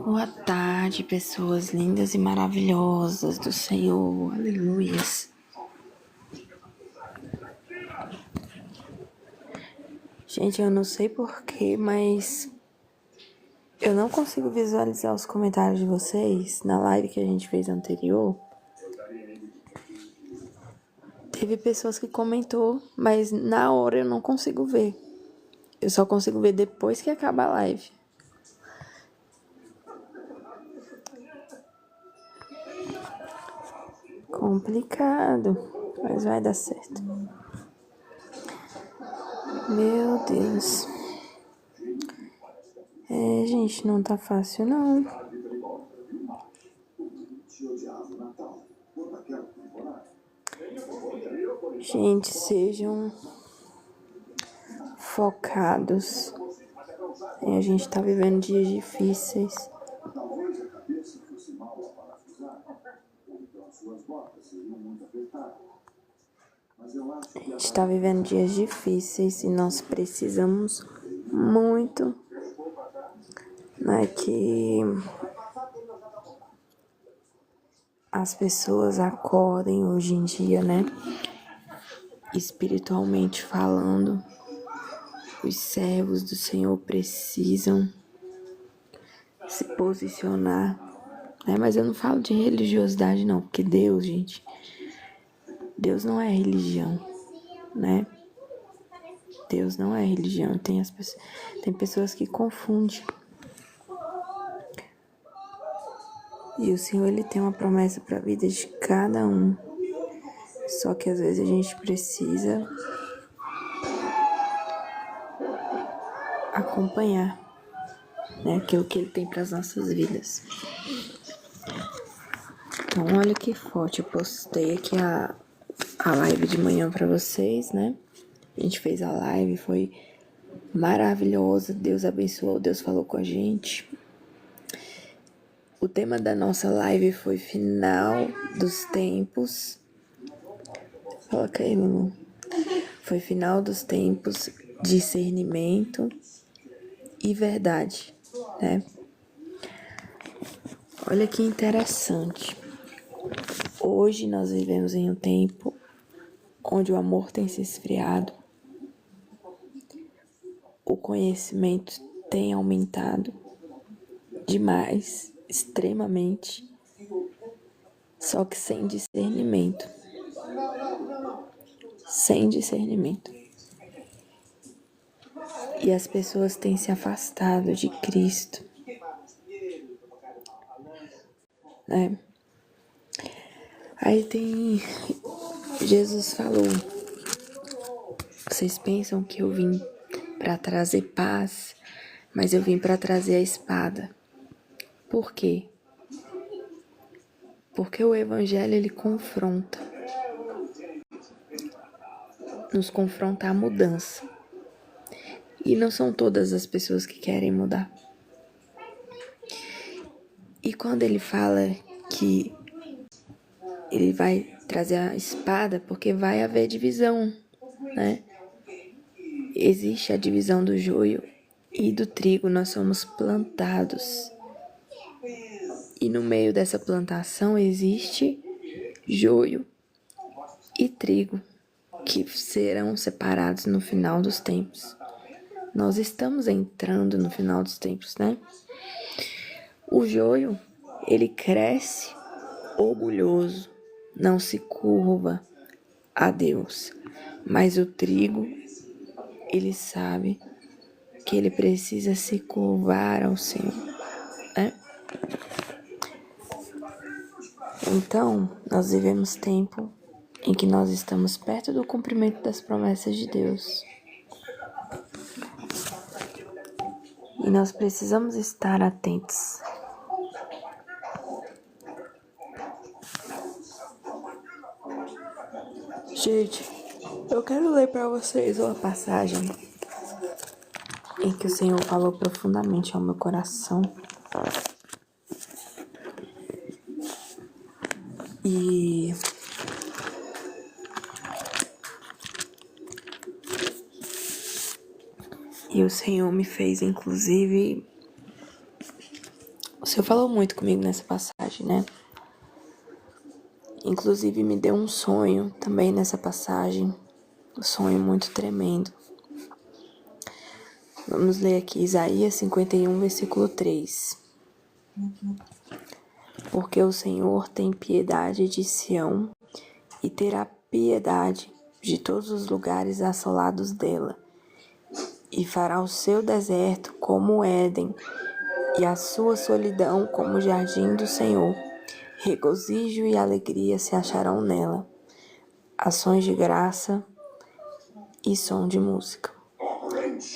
Boa tarde, pessoas lindas e maravilhosas do Senhor. Aleluias. Gente, eu não sei porquê, mas eu não consigo visualizar os comentários de vocês na live que a gente fez anterior. Teve pessoas que comentou, mas na hora eu não consigo ver. Eu só consigo ver depois que acaba a live. Complicado, mas vai dar certo. Meu Deus. Gente, não tá fácil não. Gente, sejam focados. A gente tá vivendo dias difíceis. A gente tá vivendo dias difíceis e nós precisamos muito, né, que as pessoas acordem hoje em dia, né, espiritualmente falando. Os servos do Senhor precisam se posicionar, né, mas eu não falo de religiosidade não, porque Deus, gente, Deus não é religião, né? Deus não é religião. Tem pessoas que confundem. E o Senhor, Ele tem uma promessa para a vida de cada um. Só que às vezes a gente precisa acompanhar, né, aquilo que Ele tem para as nossas vidas. Então, olha que forte. Eu postei aqui a live de manhã para vocês, né? A gente fez a live, foi maravilhosa. Deus abençoou, Deus falou com a gente. O tema da nossa live foi final dos tempos. Coloca aí, Lulu. Foi final dos tempos, discernimento e verdade, né? Olha que interessante. Hoje nós vivemos em um tempo onde o amor tem se esfriado, o conhecimento tem aumentado demais, extremamente, só que sem discernimento. Sem discernimento. E as pessoas têm se afastado de Cristo, né? Aí tem... Jesus falou: vocês pensam que eu vim para trazer paz, mas eu vim para trazer a espada. Por quê? Porque o Evangelho, ele confronta. Nos confronta a mudança. E não são todas as pessoas que querem mudar. E quando ele fala que ele vai trazer a espada, porque vai haver divisão, né? Existe a divisão do joio e do trigo. Nós somos plantados. E no meio dessa plantação existe joio e trigo, que serão separados no final dos tempos. Nós estamos entrando no final dos tempos, né? O joio, ele cresce orgulhoso, não se curva a Deus. Mas o trigo, ele sabe que ele precisa se curvar ao Senhor, né? Então, nós vivemos tempo em que nós estamos perto do cumprimento das promessas de Deus. E nós precisamos estar atentos. Gente, eu quero ler para vocês uma passagem em que o Senhor falou profundamente ao meu coração. E o Senhor me fez, inclusive, Senhor falou muito comigo nessa passagem, né? Inclusive me deu um sonho também nessa passagem, um sonho muito tremendo. Vamos ler aqui Isaías 51, versículo 3. Porque o Senhor tem piedade de Sião e terá piedade de todos os lugares assolados dela, e fará o seu deserto como o Éden, e a sua solidão como o jardim do Senhor. Regozijo e alegria se acharão nela, ações de graça e som de música.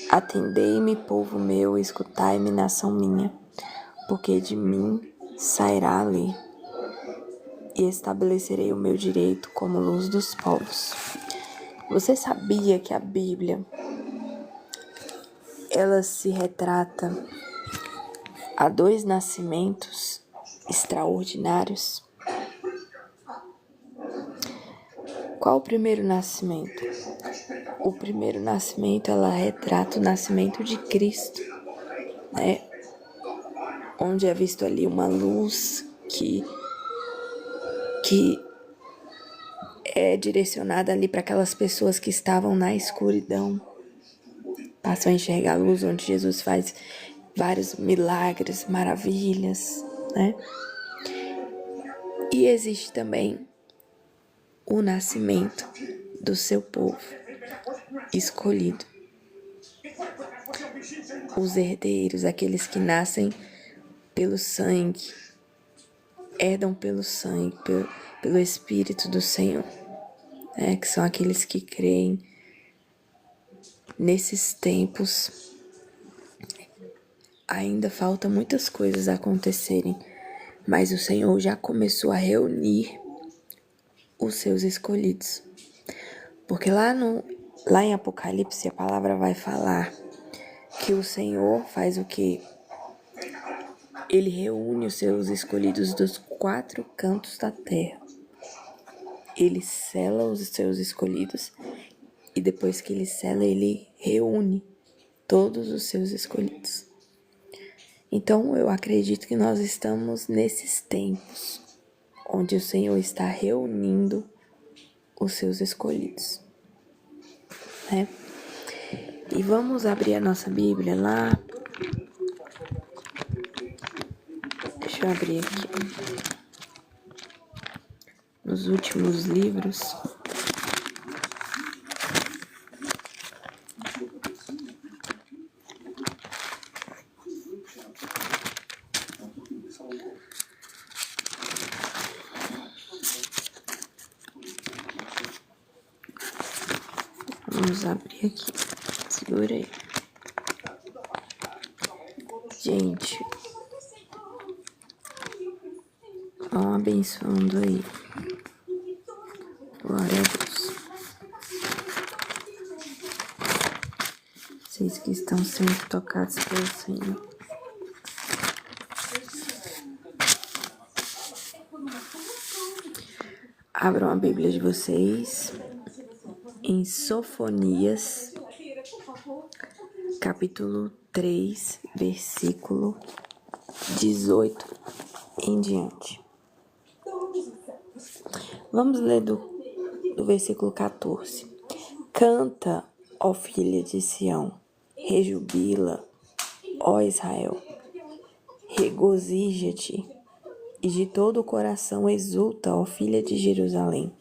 Atendei-me, povo meu, escutai-me, nação minha, porque de mim sairá a lei, e estabelecerei o meu direito como luz dos povos. Você sabia que a Bíblia, ela se retrata a 2 nascimentos extraordinários? Qual o primeiro nascimento? O primeiro nascimento, ela retrata o nascimento de Cristo, né? Onde é visto ali uma luz que é direcionada ali para aquelas pessoas que estavam na escuridão. Passam a enxergar a luz, onde Jesus faz vários milagres, maravilhas, né? E existe também o nascimento do seu povo escolhido. Os herdeiros, aqueles que nascem pelo sangue, herdam pelo sangue, pelo Espírito do Senhor, né? Que são aqueles que creem. Nesses tempos, ainda falta muitas coisas acontecerem, mas o Senhor já começou a reunir os seus escolhidos. Porque lá em Apocalipse a palavra vai falar que o Senhor faz o quê? Ele reúne os seus escolhidos dos 4 cantos da terra. Ele sela os seus escolhidos e depois que ele sela, ele reúne todos os seus escolhidos. Então, eu acredito que nós estamos nesses tempos onde o Senhor está reunindo os seus escolhidos, né? E vamos abrir a nossa Bíblia lá. Deixa eu abrir aqui. Nos últimos livros. Vamos abrir aqui. Segura aí. Gente, vão abençoando aí. Glória a Deus. Vocês que estão sendo tocados pelo Senhor. Abram a Bíblia de vocês em Sofonias, capítulo 3, versículo 18 em diante. Vamos ler do versículo 14. Canta, ó filha de Sião, rejubila, ó Israel, regozija-te, e de todo o coração exulta, ó filha de Jerusalém.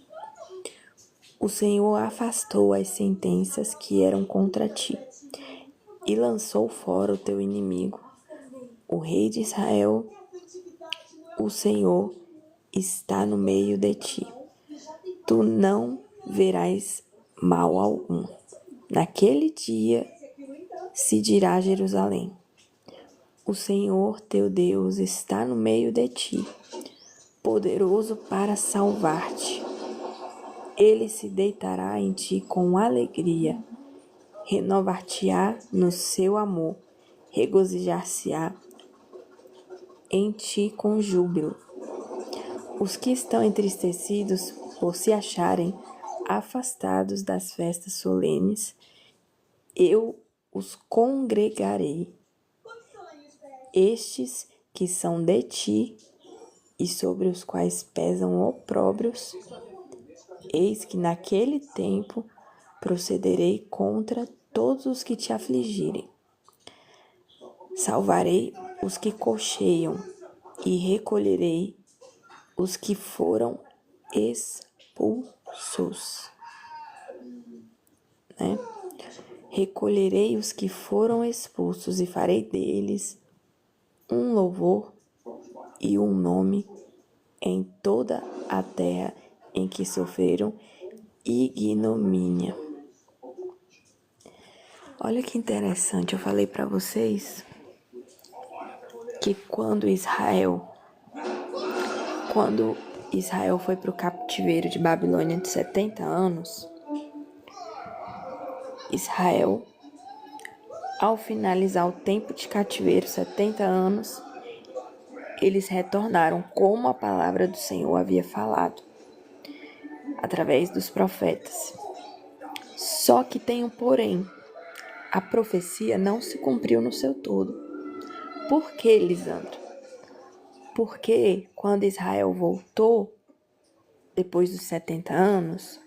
O Senhor afastou as sentenças que eram contra ti, e lançou fora o teu inimigo. O rei de Israel, o Senhor, está no meio de ti. Tu não verás mal algum. Naquele dia se dirá a Jerusalém: o Senhor teu Deus está no meio de ti, poderoso para salvar-te. Ele se deitará em ti com alegria, renovar-te-á no seu amor, regozijar-se-á em ti com júbilo. Os que estão entristecidos por se acharem afastados das festas solenes, eu os congregarei. Estes que são de ti e sobre os quais pesam opróbrios, eis que naquele tempo procederei contra todos os que te afligirem. Salvarei os que cocheiam e recolherei os que foram expulsos. Recolherei os que foram expulsos e farei deles um louvor e um nome em toda a terra em que sofreram ignomínia. Olha que interessante, eu falei para vocês que quando Israel foi para o cativeiro de Babilônia de 70 anos, Israel, ao finalizar o tempo de cativeiro, 70 anos, eles retornaram como a palavra do Senhor havia falado, através dos profetas. Só que tem um porém, a profecia não se cumpriu no seu todo. Por que, Lisandro? Porque quando Israel voltou, depois dos 70 anos,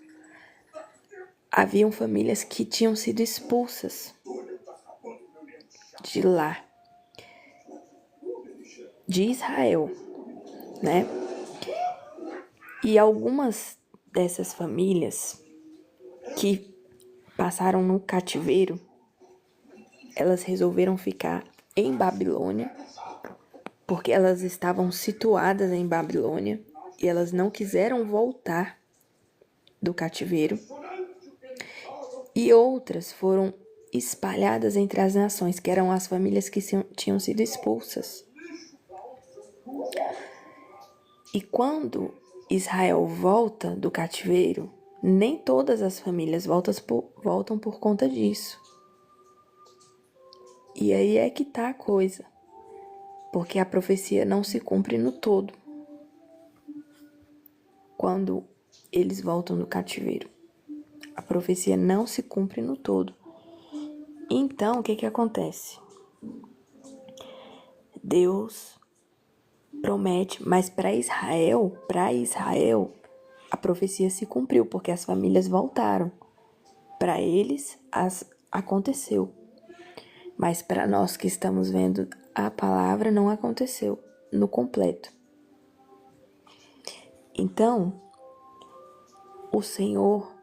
haviam famílias que tinham sido expulsas de lá, de Israel, né? E algumas dessas famílias que passaram no cativeiro, elas resolveram ficar em Babilônia, porque elas estavam situadas em Babilônia e elas não quiseram voltar do cativeiro. E outras foram espalhadas entre as nações, que eram as famílias que tinham sido expulsas. E quando Israel volta do cativeiro, nem todas as famílias voltam por conta disso. E aí é que tá a coisa, porque a profecia não se cumpre no todo quando eles voltam do cativeiro. A profecia não se cumpre no todo. Então, o que acontece? Deus promete, mas para Israel, a profecia se cumpriu, porque as famílias voltaram. Para eles, aconteceu. Mas para nós que estamos vendo a palavra, não aconteceu no completo. Então, o Senhor,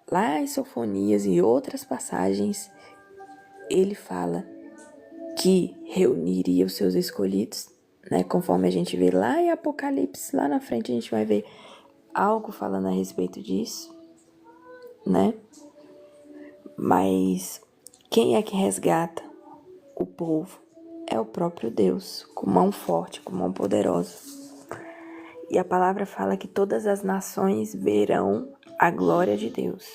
lá em Sofonias e outras passagens, ele fala que reuniria os seus escolhidos, né? Conforme a gente vê lá em Apocalipse, lá na frente a gente vai ver algo falando a respeito disso, né? Mas quem é que resgata o povo? É o próprio Deus, com mão forte, com mão poderosa. E a palavra fala que todas as nações verão a glória de Deus.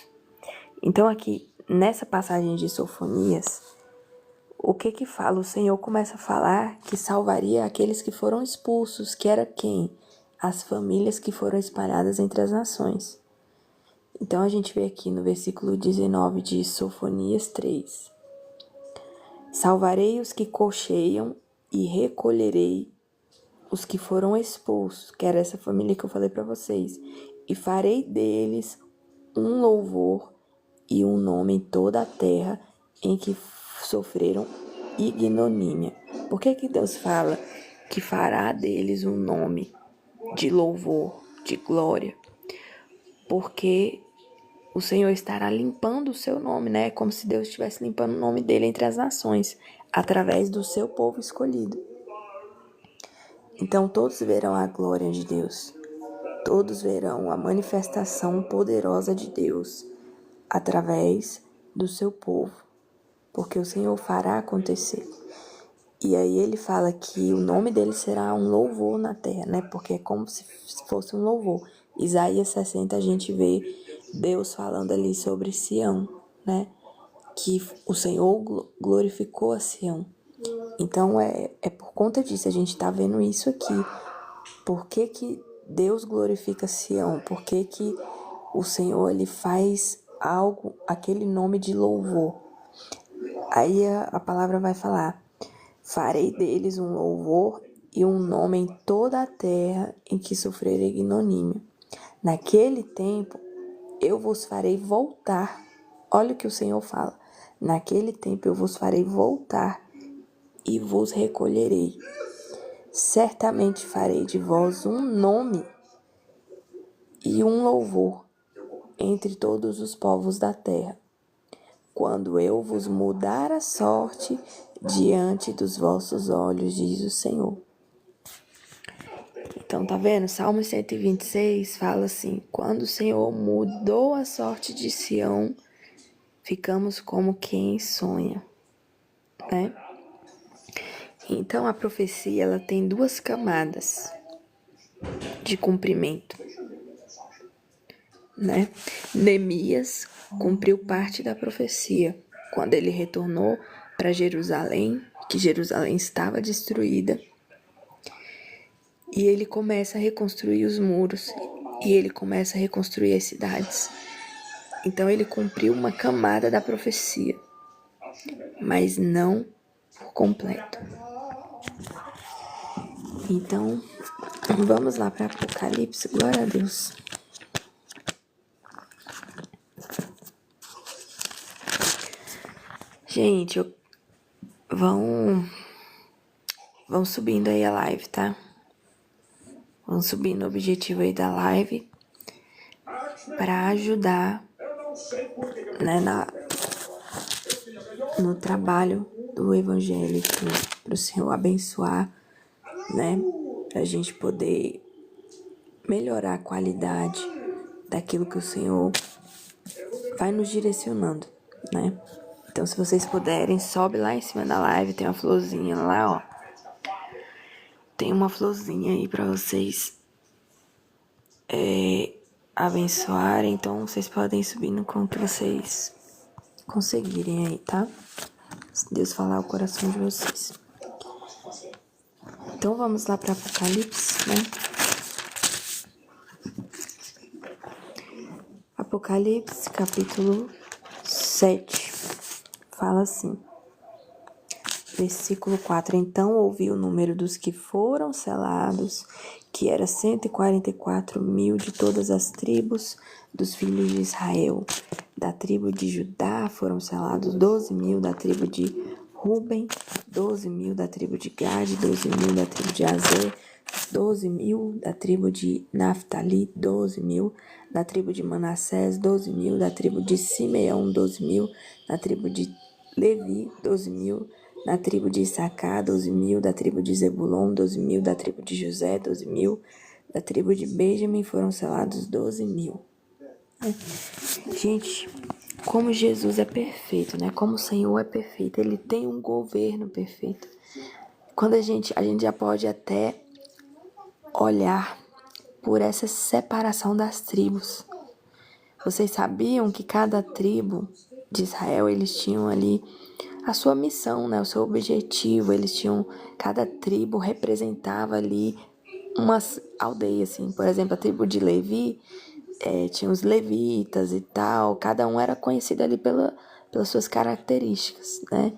Então aqui, nessa passagem de Sofonias, o que fala? O Senhor começa a falar que salvaria aqueles que foram expulsos, que era quem? As famílias que foram espalhadas entre as nações. Então a gente vê aqui no versículo 19 de Sofonias 3. Salvarei os que cocheiam e recolherei os que foram expulsos, que era essa família que eu falei para vocês, e farei deles um louvor e um nome em toda a terra em que sofreram ignomínia. Por que Deus fala que fará deles um nome de louvor, de glória? Porque o Senhor estará limpando o seu nome, né? Como se Deus estivesse limpando o nome dele entre as nações, através do seu povo escolhido. Então todos verão a glória de Deus. Todos verão a manifestação poderosa de Deus através do seu povo, porque o Senhor fará acontecer. E aí ele fala que o nome dele será um louvor na terra, né? Porque é como se fosse um louvor. Isaías 60 a gente vê Deus falando ali sobre Sião, né? Que o Senhor glorificou a Sião. Então é por conta disso, a gente tá vendo isso aqui. Por que Deus glorifica Sião? Por que o Senhor ele faz algo, aquele nome de louvor? Aí a palavra vai falar: farei deles um louvor e um nome em toda a terra em que sofrer ignomínia. Naquele tempo eu vos farei voltar. Olha o que o Senhor fala. Naquele tempo eu vos farei voltar e vos recolherei. Certamente farei de vós um nome e um louvor entre todos os povos da terra, quando eu vos mudar a sorte diante dos vossos olhos, diz o Senhor. Então, tá vendo? Salmo 126 fala assim: quando o Senhor mudou a sorte de Sião, ficamos como quem sonha, né? Então, a profecia, ela tem duas camadas de cumprimento, né? Neemias cumpriu parte da profecia quando ele retornou para Jerusalém, que Jerusalém estava destruída, e ele começa a reconstruir os muros, e ele começa a reconstruir as cidades. Então ele cumpriu uma camada da profecia, mas não por completo. Então, vamos lá para Apocalipse, glória a Deus. Gente, vão subindo aí a live, tá? Vão subindo o objetivo aí da live para ajudar, né, no trabalho do evangelho, para o Senhor abençoar, né, para a gente poder melhorar a qualidade daquilo que o Senhor vai nos direcionando, né? Então, se vocês puderem, sobe lá em cima da live, tem uma florzinha lá, ó. Tem uma florzinha aí para vocês abençoarem, então vocês podem subir no com que vocês conseguirem aí, tá? Se Deus falar o coração de vocês. Então vamos lá para Apocalipse, né? Apocalipse, capítulo 7, fala assim, versículo 4. Então ouvi o número dos que foram selados, que era 144.000 de todas as tribos dos filhos de Israel. Da tribo de Judá foram selados 12.000, da tribo de Ruben, 12.000, da tribo de Gade, 12.000, da tribo de Azer, 12.000, da tribo de Naftali, 12.000, da tribo de Manassés, 12.000, da tribo de Simeão, 12.000, da tribo de Levi, 12.000, da tribo de Issacar, 12.000, da tribo de Zebulon, 12.000, da tribo de José, 12.000, da tribo de Benjamim foram selados 12.000. Gente, como Jesus é perfeito, né? Como o Senhor é perfeito, Ele tem um governo perfeito. Quando a gente já pode até olhar por essa separação das tribos. Vocês sabiam que cada tribo de Israel, eles tinham ali a sua missão, né? O seu objetivo, cada tribo representava ali uma aldeia, assim. Por exemplo, a tribo de Levi, tinha os levitas e tal, cada um era conhecido ali pelas suas características, né?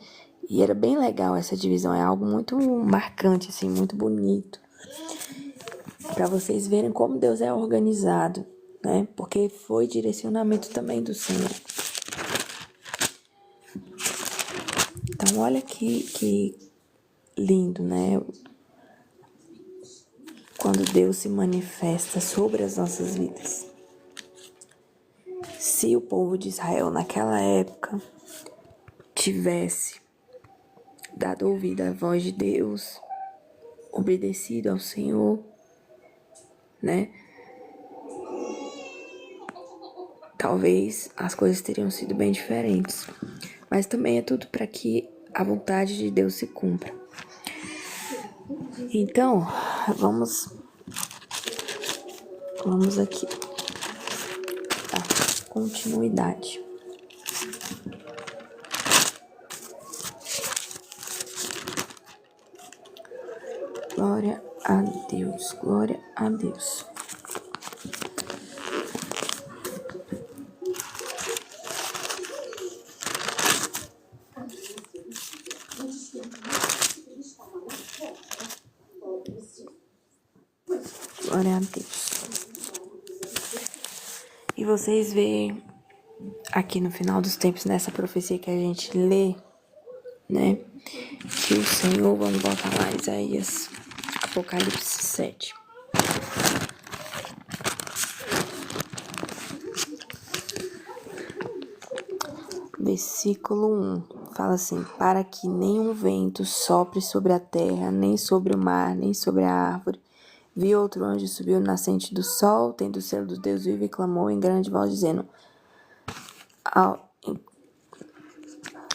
E era bem legal essa divisão, é algo muito marcante, assim, muito bonito. Para vocês verem como Deus é organizado, né? Porque foi direcionamento também do Senhor. Então, olha que lindo, né? Quando Deus se manifesta sobre as nossas vidas. Se o povo de Israel naquela época tivesse dado ouvido à voz de Deus, obedecido ao Senhor, né? Talvez as coisas teriam sido bem diferentes. Mas também é tudo para que a vontade de Deus se cumpra. Então, vamos aqui. Continuidade. Glória a Deus, glória a Deus. Glória a Deus. E vocês veem aqui no final dos tempos, nessa profecia que a gente lê, né? Que o Senhor, vamos voltar lá, Isaías, Apocalipse 7. Versículo 1, fala assim: para que nenhum vento sopre sobre a terra, nem sobre o mar, nem sobre a árvore. Vi outro anjo subiu na nascente do sol, tendo o selo do Deus vivo, e clamou em grande voz, dizendo: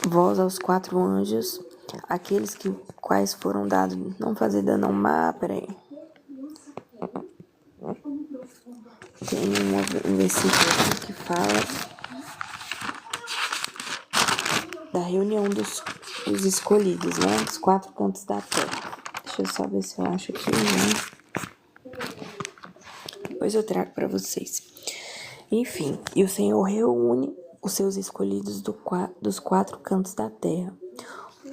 voz aos 4 anjos, aqueles quais foram dados não fazer dano ao mar. Peraí. Tem um versículo aqui que fala da reunião dos escolhidos, né? Dos 4 cantos da terra. Deixa eu só ver se eu acho aqui, né? Depois eu trago para vocês. Enfim, e o Senhor reúne os seus escolhidos dos 4 cantos da terra,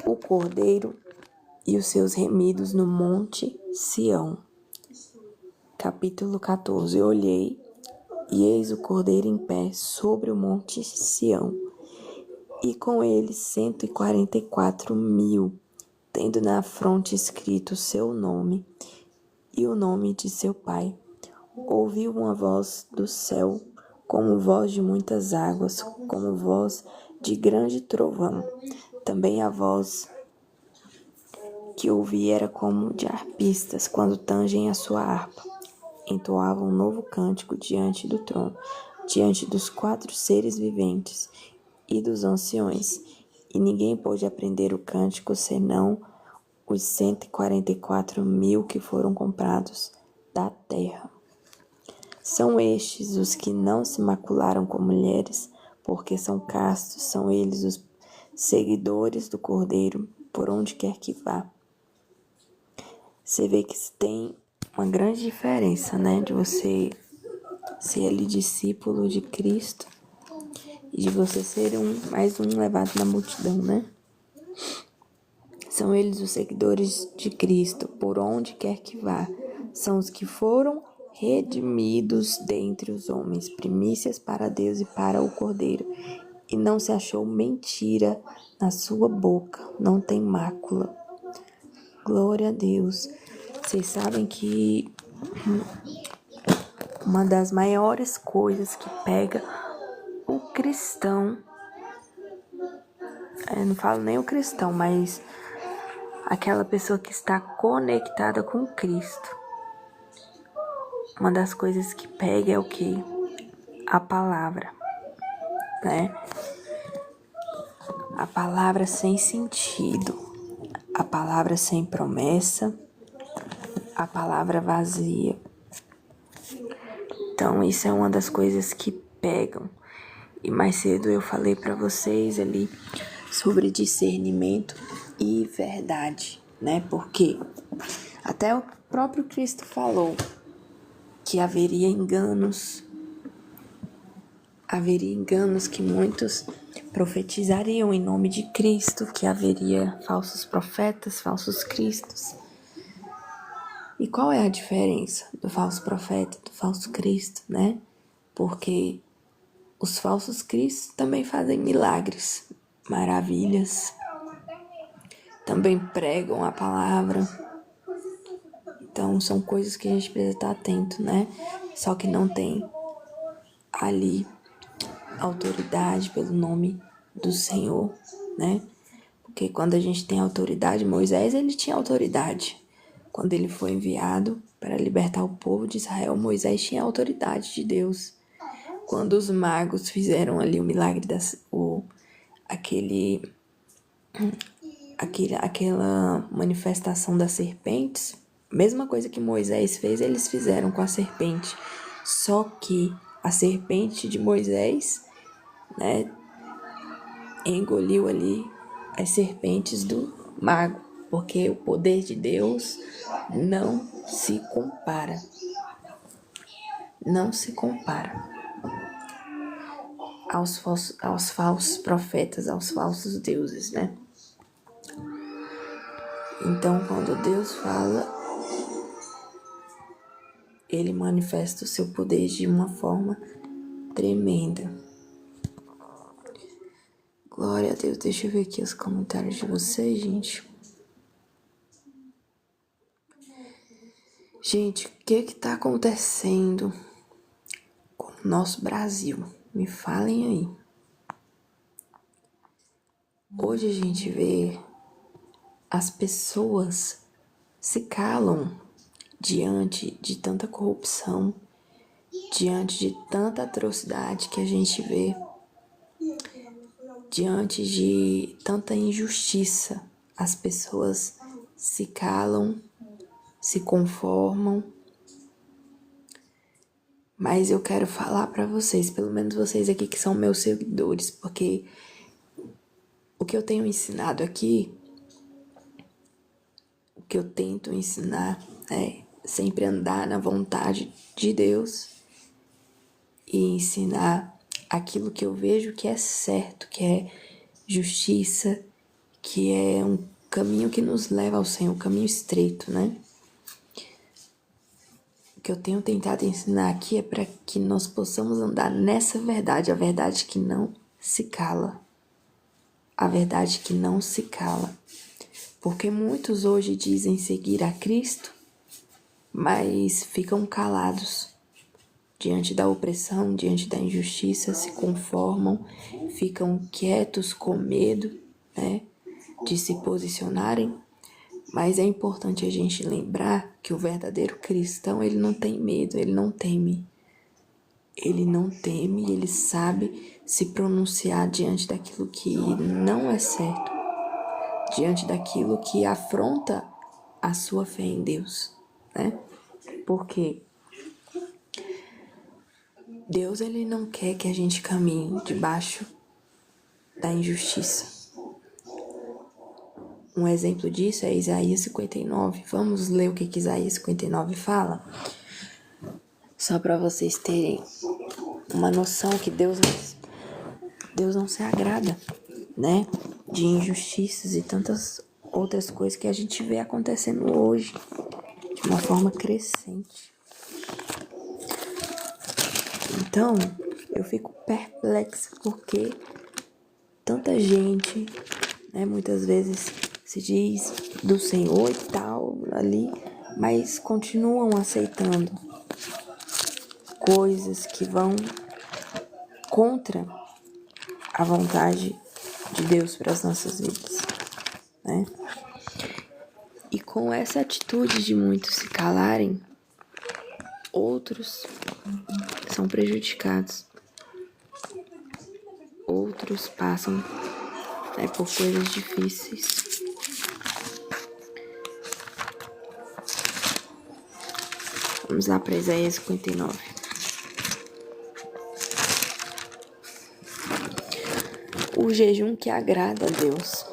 o Cordeiro e os seus remidos no monte Sião. Capítulo 14. Olhei, e eis o Cordeiro em pé sobre o monte Sião, e com ele 144.000, tendo na fronte escrito o seu nome e o nome de seu pai. Ouvi uma voz do céu, como voz de muitas águas, como voz de grande trovão. Também a voz que ouvi era como de arpistas, quando tangem a sua harpa. Entoavam um novo cântico diante do trono, diante dos 4 seres viventes e dos anciões. E ninguém pôde aprender o cântico, senão os 144.000 que foram comprados da terra. São estes os que não se macularam com mulheres, porque são castos, são eles os seguidores do Cordeiro, por onde quer que vá. Você vê que tem uma grande diferença, né, de você ser ali discípulo de Cristo e de você ser mais um levado na multidão, né? São eles os seguidores de Cristo, por onde quer que vá. São os que foram redimidos dentre os homens, primícias para Deus e para o Cordeiro. E não se achou mentira na sua boca, não tem mácula. Glória a Deus. Vocês sabem que uma das maiores coisas que pega o cristão, eu não falo nem o cristão, mas aquela pessoa que está conectada com Cristo, uma das coisas que pega é o quê? A palavra, né? A palavra sem sentido, a palavra sem promessa, a palavra vazia. Então, isso é uma das coisas que pegam. E mais cedo eu falei para vocês ali sobre discernimento e verdade, né? Porque até o próprio Cristo falou que haveria enganos que muitos profetizariam em nome de Cristo, que haveria falsos profetas, falsos cristos. E qual é a diferença do falso profeta e do falso Cristo, né? Porque os falsos cristos também fazem milagres, maravilhas, também pregam a palavra. Então, são coisas que a gente precisa estar atento, né? Só que não tem ali autoridade pelo nome do Senhor, né? Porque quando a gente tem autoridade, Moisés, ele tinha autoridade. Quando ele foi enviado para libertar o povo de Israel, Moisés tinha a autoridade de Deus. Quando os magos fizeram ali o milagre, aquela manifestação das serpentes, mesma coisa que Moisés fez, eles fizeram com a serpente. Só que a serpente de Moisés, né, engoliu ali as serpentes do mago, porque o poder de Deus não se compara. Não se compara aos falsos profetas, aos falsos deuses, né? Então, quando Deus fala, Ele manifesta o seu poder de uma forma tremenda. Glória a Deus. Deixa eu ver aqui os comentários de vocês, gente. Gente, o que tá acontecendo com o nosso Brasil? Me falem aí. Hoje a gente vê as pessoas se calam diante de tanta corrupção, diante de tanta atrocidade que a gente vê, diante de tanta injustiça. As pessoas se calam, se conformam. Mas eu quero falar pra vocês, pelo menos vocês aqui que são meus seguidores, porque o que eu tenho ensinado aqui, o que eu tento ensinar é sempre andar na vontade de Deus e ensinar aquilo que eu vejo que é certo, que é justiça, que é um caminho que nos leva ao Senhor, um caminho estreito, né? O que eu tenho tentado ensinar aqui é para que nós possamos andar nessa verdade, a verdade que não se cala. A verdade que não se cala. Porque muitos hoje dizem seguir a Cristo, mas ficam calados diante da opressão, diante da injustiça, se conformam, ficam quietos com medo, né, de se posicionarem. Mas é importante a gente lembrar que o verdadeiro cristão, ele não tem medo, ele não teme. Ele não teme, ele sabe se pronunciar diante daquilo que não é certo, diante daquilo que afronta a sua fé em Deus, né? Porque Deus, ele não quer que a gente caminhe debaixo da injustiça. Um exemplo disso é Isaías 59. Vamos ler o que Isaías 59 fala? Só para vocês terem uma noção que Deus não se agrada, né? De injustiças e tantas outras coisas que a gente vê acontecendo hoje de uma forma crescente. Então, eu fico perplexa porque tanta gente, né, muitas vezes se diz do Senhor e tal, ali, mas continuam aceitando coisas que vão contra a vontade de Deus para as nossas vidas, né? E com essa atitude de muitos se calarem, outros são prejudicados. Outros passam, né, por coisas difíceis. Vamos lá para Isaías 59. O jejum que agrada a Deus,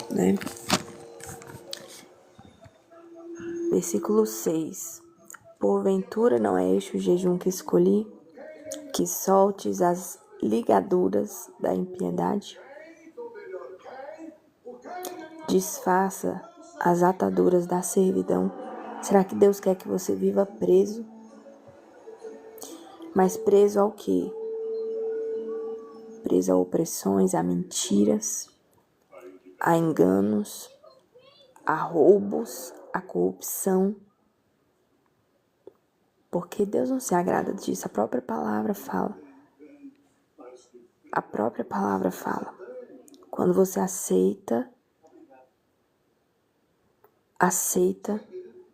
né? Versículo 6. Porventura não é este o jejum que escolhi, que soltes as ligaduras da impiedade? Desfaça as ataduras da servidão. Será que Deus quer que você viva preso? Mas preso ao quê? Preso a opressões, a mentiras, a enganos, a roubos, a corrupção. Porque Deus não se agrada disso. A própria palavra fala. A própria palavra fala. Quando você aceita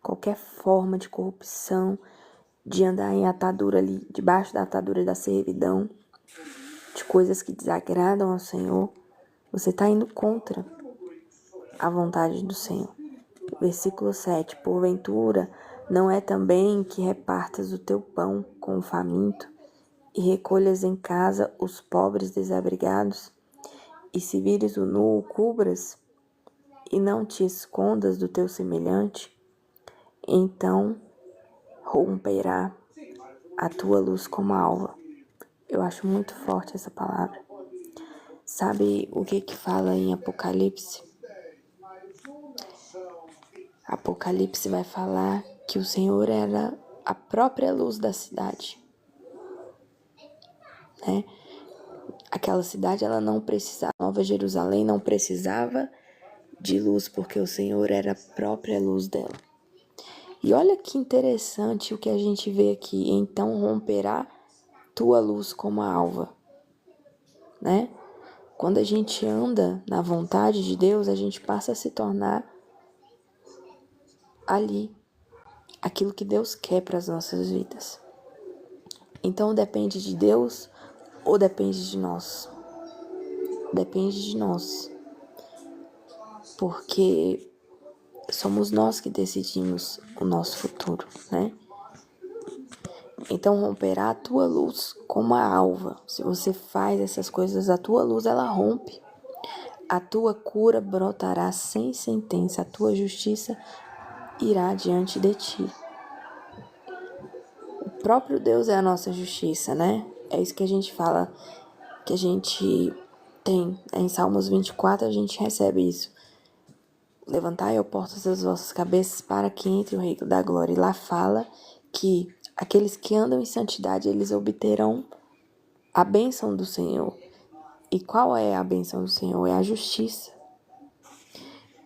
qualquer forma de corrupção, de andar em atadura ali, debaixo da atadura da servidão, de coisas que desagradam ao Senhor, você está indo contra a vontade do Senhor. Versículo 7. Porventura, não é também que repartas o teu pão com o faminto e recolhas em casa os pobres desabrigados? E se vires o nu, o cubras, e não te escondas do teu semelhante? Então romperá a tua luz como a alva. Eu acho muito forte essa palavra. Sabe o que fala em Apocalipse? Apocalipse vai falar que o Senhor era a própria luz da cidade, né? Aquela cidade, ela não precisava, Nova Jerusalém não precisava de luz, porque o Senhor era a própria luz dela. E olha que interessante o que a gente vê aqui. Então romperá tua luz como a alva, né? Quando a gente anda na vontade de Deus, a gente passa a se tornar ali aquilo que Deus quer para as nossas vidas. Então depende de Deus ou depende de nós? Depende de nós. Porque somos nós que decidimos o nosso futuro, né? Então romperá a tua luz como a alva. Se você faz essas coisas, a tua luz ela rompe. A tua cura brotará sem sentença, a tua justiça irá diante de ti. O próprio Deus é a nossa justiça, né? É isso que a gente fala, que a gente tem. Em Salmos 24 a gente recebe isso. Levantai, ó portas, das vossas cabeças, para que entre o Rei da Glória. E lá fala que aqueles que andam em santidade, eles obterão a bênção do Senhor. E qual é a bênção do Senhor? É a justiça.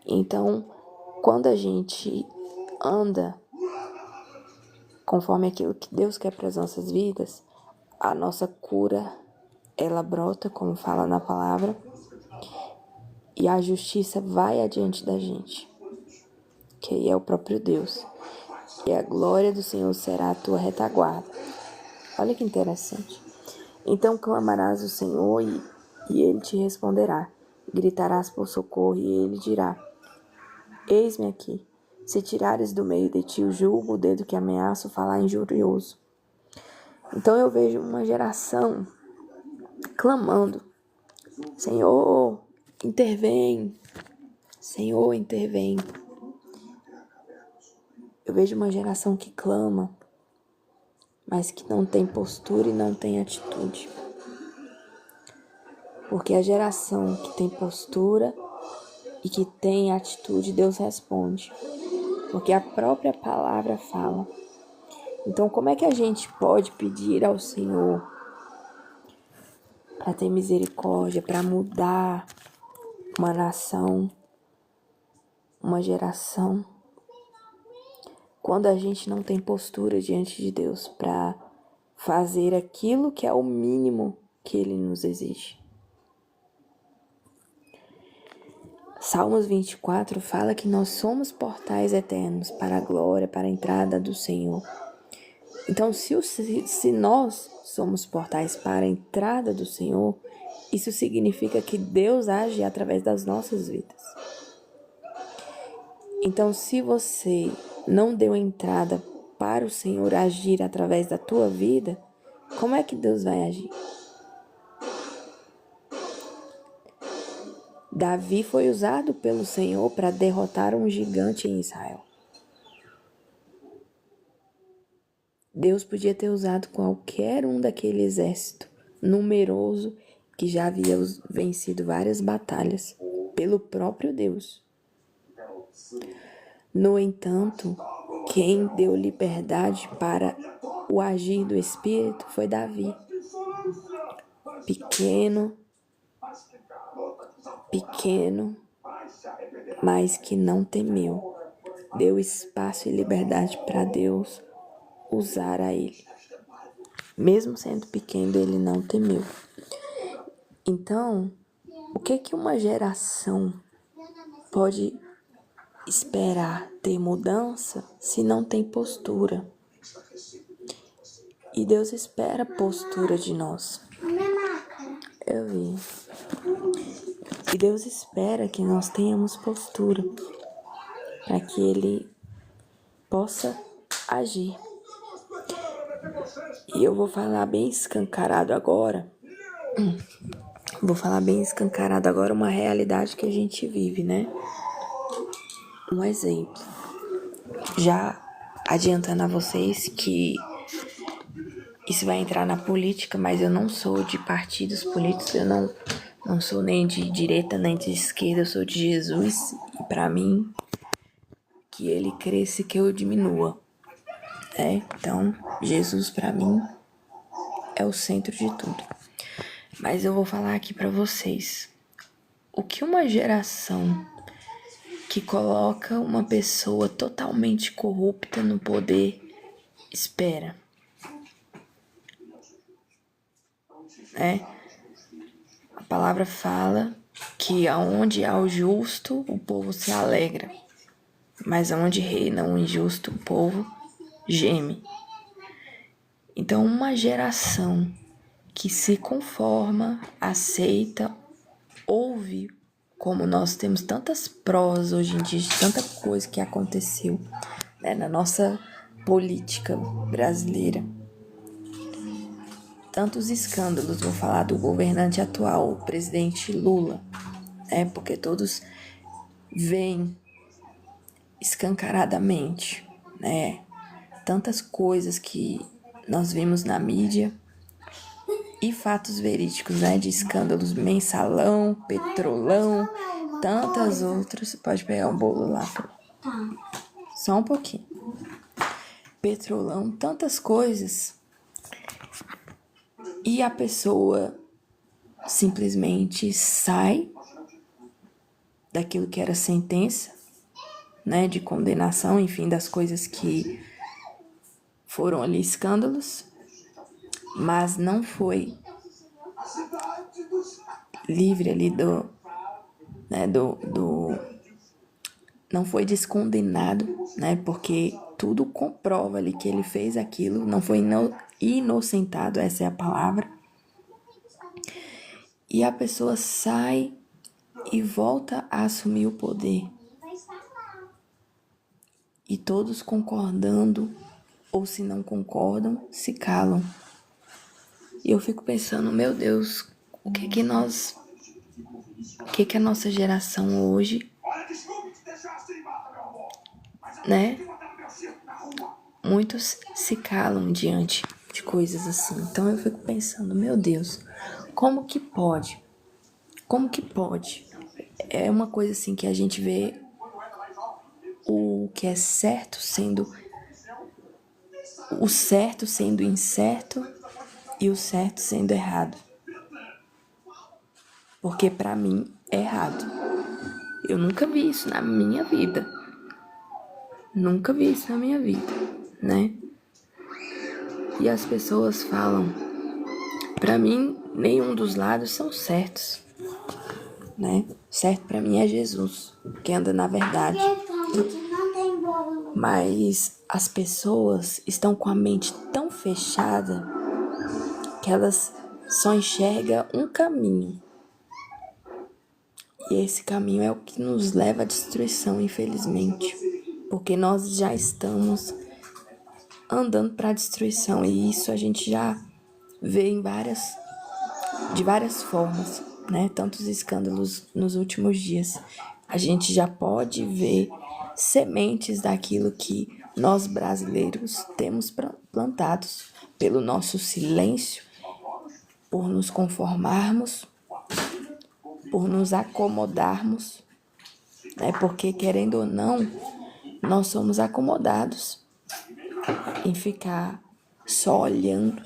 Então, quando a gente anda conforme aquilo que Deus quer para as nossas vidas, a nossa cura, ela brota, como fala na palavra, e a justiça vai adiante da gente, que é o próprio Deus. E a glória do Senhor será a tua retaguarda. Olha que interessante. Então clamarás ao Senhor e Ele te responderá. Gritarás por socorro e Ele dirá: eis-me aqui. Se tirares do meio de ti o jugo, o dedo que ameaça, falar injurioso. Então eu vejo uma geração clamando: Senhor, intervém. Senhor, intervém. Eu vejo uma geração que clama, mas que não tem postura e não tem atitude. Porque a geração que tem postura e que tem atitude, Deus responde. Porque a própria palavra fala. Então, como é que a gente pode pedir ao Senhor para ter misericórdia, para mudar uma nação, uma geração, quando a gente não tem postura diante de Deus para fazer aquilo que é o mínimo que Ele nos exige? Salmos 24 fala que nós somos portais eternos para a glória, para a entrada do Senhor. Então, se nós somos portais para a entrada do Senhor, isso significa que Deus age através das nossas vidas. Então, se você não deu entrada para o Senhor agir através da tua vida, como é que Deus vai agir? Davi foi usado pelo Senhor para derrotar um gigante em Israel. Deus podia ter usado qualquer um daquele exército numeroso que já havia vencido várias batalhas pelo próprio Deus. No entanto, quem deu liberdade para o agir do Espírito foi Davi. Pequeno, mas que não temeu. Deu espaço e liberdade para Deus usar a ele. Mesmo sendo pequeno, ele não temeu. Então, o que uma geração pode esperar ter mudança se não tem postura? E Deus espera postura de nós. Eu vi. E Deus espera que nós tenhamos postura para que Ele possa agir. E eu vou falar bem escancarado agora. Uma realidade que a gente vive, né? Um exemplo. Já adiantando a vocês que isso vai entrar na política, mas eu não sou de partidos políticos, eu não sou nem de direita nem de esquerda, eu sou de Jesus. E para mim, que Ele cresça e que eu diminua. Então, Jesus para mim é o centro de tudo. Mas eu vou falar aqui para vocês. O que uma geração que coloca uma pessoa totalmente corrupta no poder espera? A palavra fala que aonde há o justo, o povo se alegra. Mas aonde reina o injusto, o povo geme. Então, uma geração que se conforma, aceita, ouve, como nós temos tantas provas hoje em dia, de tanta coisa que aconteceu, na nossa política brasileira. Tantos escândalos, vou falar do governante atual, o presidente Lula, porque todos veem escancaradamente, tantas coisas que nós vimos na mídia e fatos verídicos, de escândalos, mensalão, petrolão, tantas outras. Pode pegar um bolo lá, só um pouquinho. Petrolão, tantas coisas. E a pessoa simplesmente sai daquilo que era sentença, de condenação, enfim, das coisas que foram ali escândalos, mas não foi livre ali não foi descondenado, porque tudo comprova ali que ele fez aquilo, não foi inocentado, essa é a palavra. E a pessoa sai e volta a assumir o poder. E todos concordando, ou se não concordam, se calam. E eu fico pensando, meu Deus, o que a nossa geração hoje, muitos se calam diante de coisas assim. Então eu fico pensando, meu Deus, como que pode? Como que pode? É uma coisa assim que a gente vê o que é certo sendo incerto e o certo sendo errado. Porque pra mim é errado. Eu nunca vi isso na minha vida. E as pessoas falam, pra mim, nenhum dos lados são certos, Certo pra mim é Jesus, que anda na verdade. Mas as pessoas estão com a mente tão fechada que elas só enxergam um caminho. E esse caminho é o que nos leva à destruição, infelizmente. Porque nós já estamos andando para a destruição. E isso a gente já vê de várias formas, Tantos escândalos nos últimos dias. A gente já pode ver sementes daquilo que nós brasileiros temos plantados pelo nosso silêncio, por nos conformarmos, por nos acomodarmos, porque querendo ou não, nós somos acomodados em ficar só olhando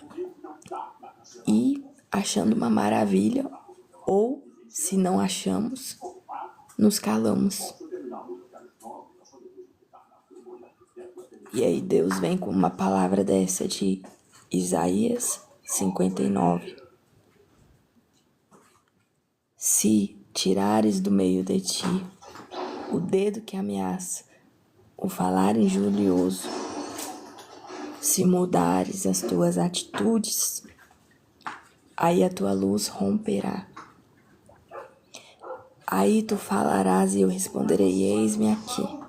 e achando uma maravilha, ou se não achamos, nos calamos. E aí Deus vem com uma palavra dessa de Isaías 59. Se tirares do meio de ti o dedo que ameaça, o falar injurioso, se mudares as tuas atitudes, aí a tua luz romperá. Aí tu falarás e eu responderei, eis-me aqui.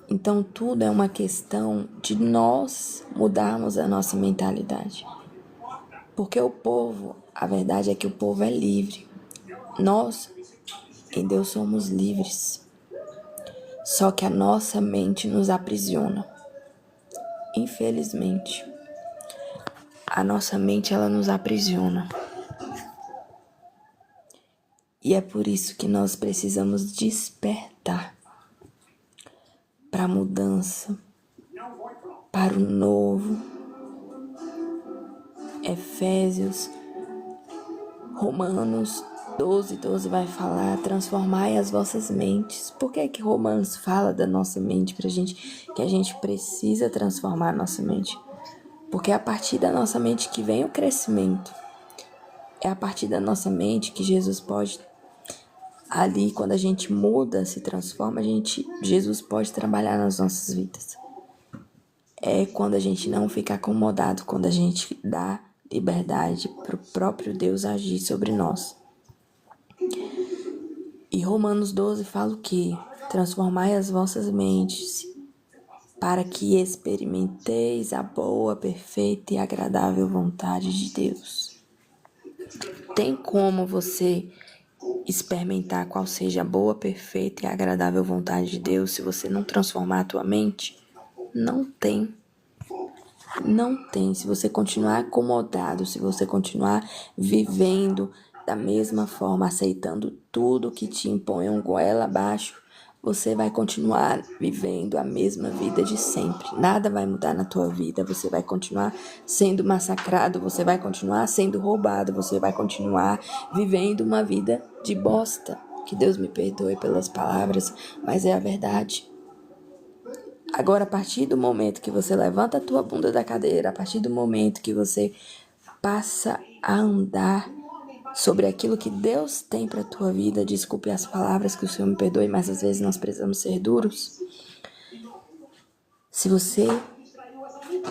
Então tudo é uma questão de nós mudarmos a nossa mentalidade. Porque o povo, a verdade é que o povo é livre. Nós, em Deus, somos livres. Só que a nossa mente nos aprisiona. Infelizmente, a nossa mente, ela nos aprisiona. E é por isso que nós precisamos despertar. para a mudança, para o novo. Efésios, Romanos 12 vai falar: transformai as vossas mentes. Por que que Romanos fala da nossa mente pra gente, que a gente precisa transformar a nossa mente? Porque é a partir da nossa mente que vem o crescimento. É a partir da nossa mente que Jesus pode, ali quando a gente muda, se transforma, Jesus pode trabalhar nas nossas vidas. É quando a gente não fica acomodado, quando a gente dá liberdade para o próprio Deus agir sobre nós. E Romanos 12 fala o quê? Transformai as vossas mentes para que experimenteis a boa, perfeita e agradável vontade de Deus. Tem como você experimentar qual seja a boa, perfeita e agradável vontade de Deus se você não transformar a tua mente? Não tem. Não tem. Se você continuar acomodado, se você continuar vivendo da mesma forma, aceitando tudo que te impõe um goela abaixo, você vai continuar vivendo a mesma vida de sempre. Nada vai mudar na tua vida. Você vai continuar sendo massacrado, você vai continuar sendo roubado, você vai continuar vivendo uma vida de bosta. Que Deus me perdoe pelas palavras, mas é a verdade. Agora, a partir do momento que você levanta a tua bunda da cadeira, a partir do momento que você passa a andar sobre aquilo que Deus tem para a tua vida, desculpe as palavras, que o Senhor me perdoe, mas às vezes nós precisamos ser duros. Se você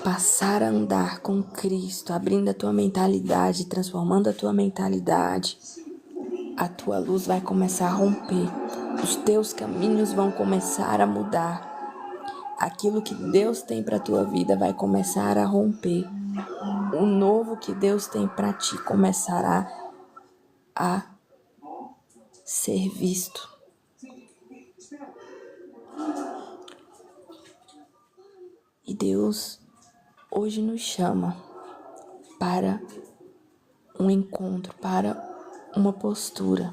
passar a andar com Cristo, abrindo a tua mentalidade, transformando a tua mentalidade, a tua luz vai começar a romper. Os teus caminhos vão começar a mudar. Aquilo que Deus tem para a tua vida vai começar a romper. O novo que Deus tem para ti começará a ser visto. E Deus hoje nos chama para um encontro, para uma postura,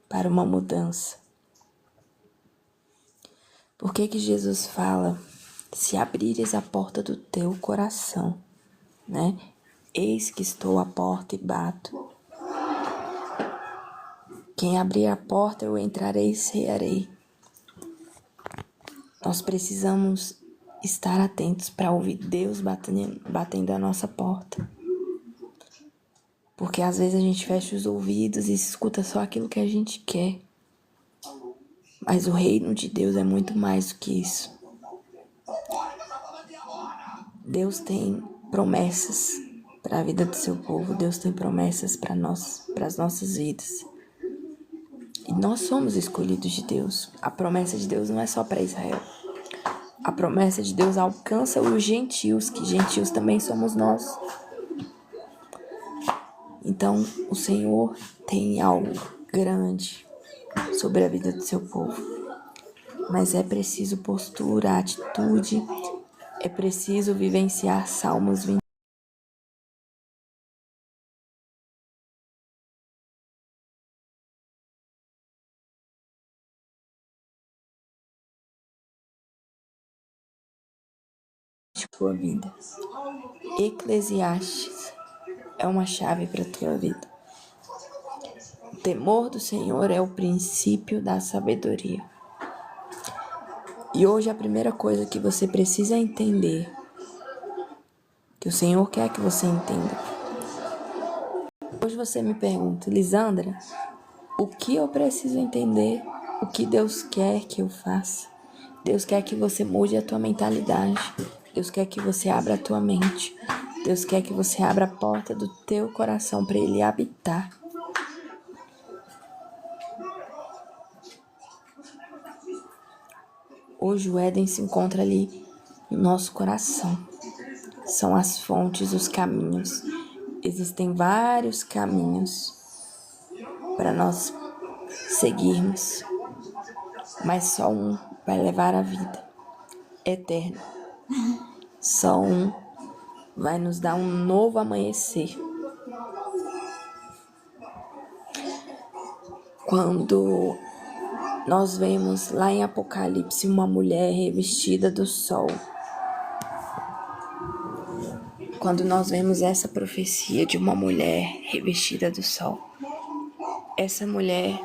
para uma mudança. Por que que Jesus fala: se abrires a porta do teu coração, né? Eis que estou à porta e bato. Quem abrir a porta, eu entrarei e cearei. Nós precisamos estar atentos para ouvir Deus batendo a nossa porta. Porque às vezes a gente fecha os ouvidos e escuta só aquilo que a gente quer. Mas o reino de Deus é muito mais do que isso. Deus tem promessas para a vida do seu povo. Deus tem promessas para as nossas vidas. E nós somos escolhidos de Deus. A promessa de Deus não é só para Israel. A promessa de Deus alcança os gentios, que gentios também somos nós. Então, o Senhor tem algo grande sobre a vida do seu povo. Mas é preciso postura, atitude, é preciso vivenciar Salmos 20. Tua vida. Eclesiastes é uma chave para a tua vida. O temor do Senhor é o princípio da sabedoria. E hoje a primeira coisa que você precisa entender, que o Senhor quer que você entenda. Hoje você me pergunta: Lisandra, o que eu preciso entender? O que Deus quer que eu faça? Deus quer que você mude a tua mentalidade. Deus quer que você abra a tua mente. Deus quer que você abra a porta do teu coração para Ele habitar. Hoje o Éden se encontra ali no nosso coração. São as fontes, os caminhos. Existem vários caminhos para nós seguirmos, mas só um vai levar a vida eterna. Só um vai nos dar um novo amanhecer. Quando nós vemos lá em Apocalipse uma mulher revestida do sol. Quando nós vemos essa profecia de uma mulher revestida do sol, essa mulher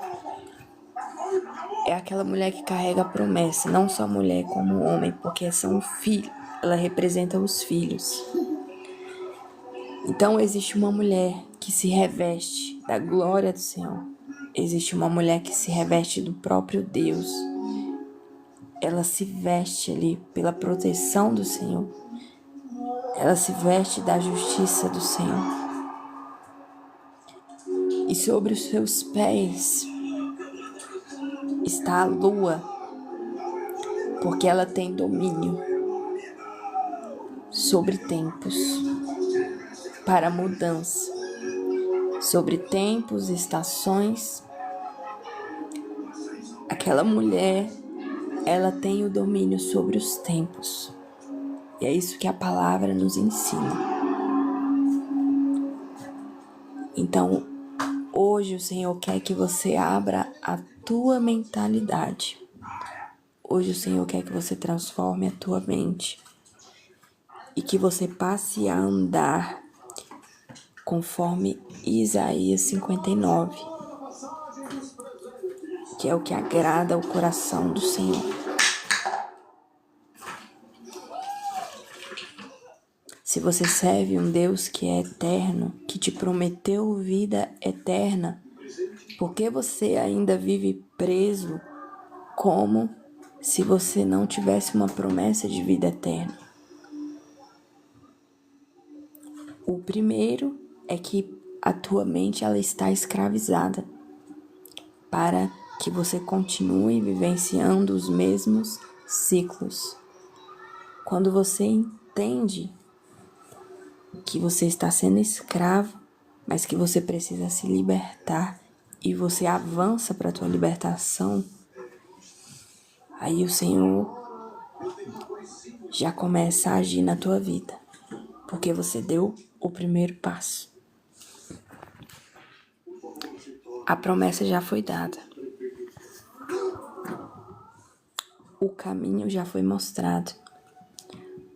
é aquela mulher que carrega a promessa, não só mulher como homem, porque são filhos, ela representa os filhos. Então existe uma mulher que se reveste da glória do Senhor. Existe uma mulher que se reveste do próprio Deus. Ela se veste ali pela proteção do Senhor. Ela se veste da justiça do Senhor. E sobre os seus pés está a lua, porque ela tem domínio sobre tempos para mudança, sobre tempos, estações. Aquela mulher, ela tem o domínio sobre os tempos. E é isso que a palavra nos ensina. Então, hoje o Senhor quer que você abra a tua mentalidade. Hoje o Senhor quer que você transforme a tua mente e que você passe a andar conforme Isaías 59, que é o que agrada ao coração do Senhor. Se você serve um Deus que é eterno, que te prometeu vida eterna, por que você ainda vive preso como se você não tivesse uma promessa de vida eterna? O primeiro é que a tua mente ela está escravizada para que você continue vivenciando os mesmos ciclos. Quando você entende que você está sendo escravo, mas que você precisa se libertar e você avança para a tua libertação, aí o Senhor já começa a agir na tua vida, porque você deu o primeiro passo. A promessa já foi dada. O caminho já foi mostrado.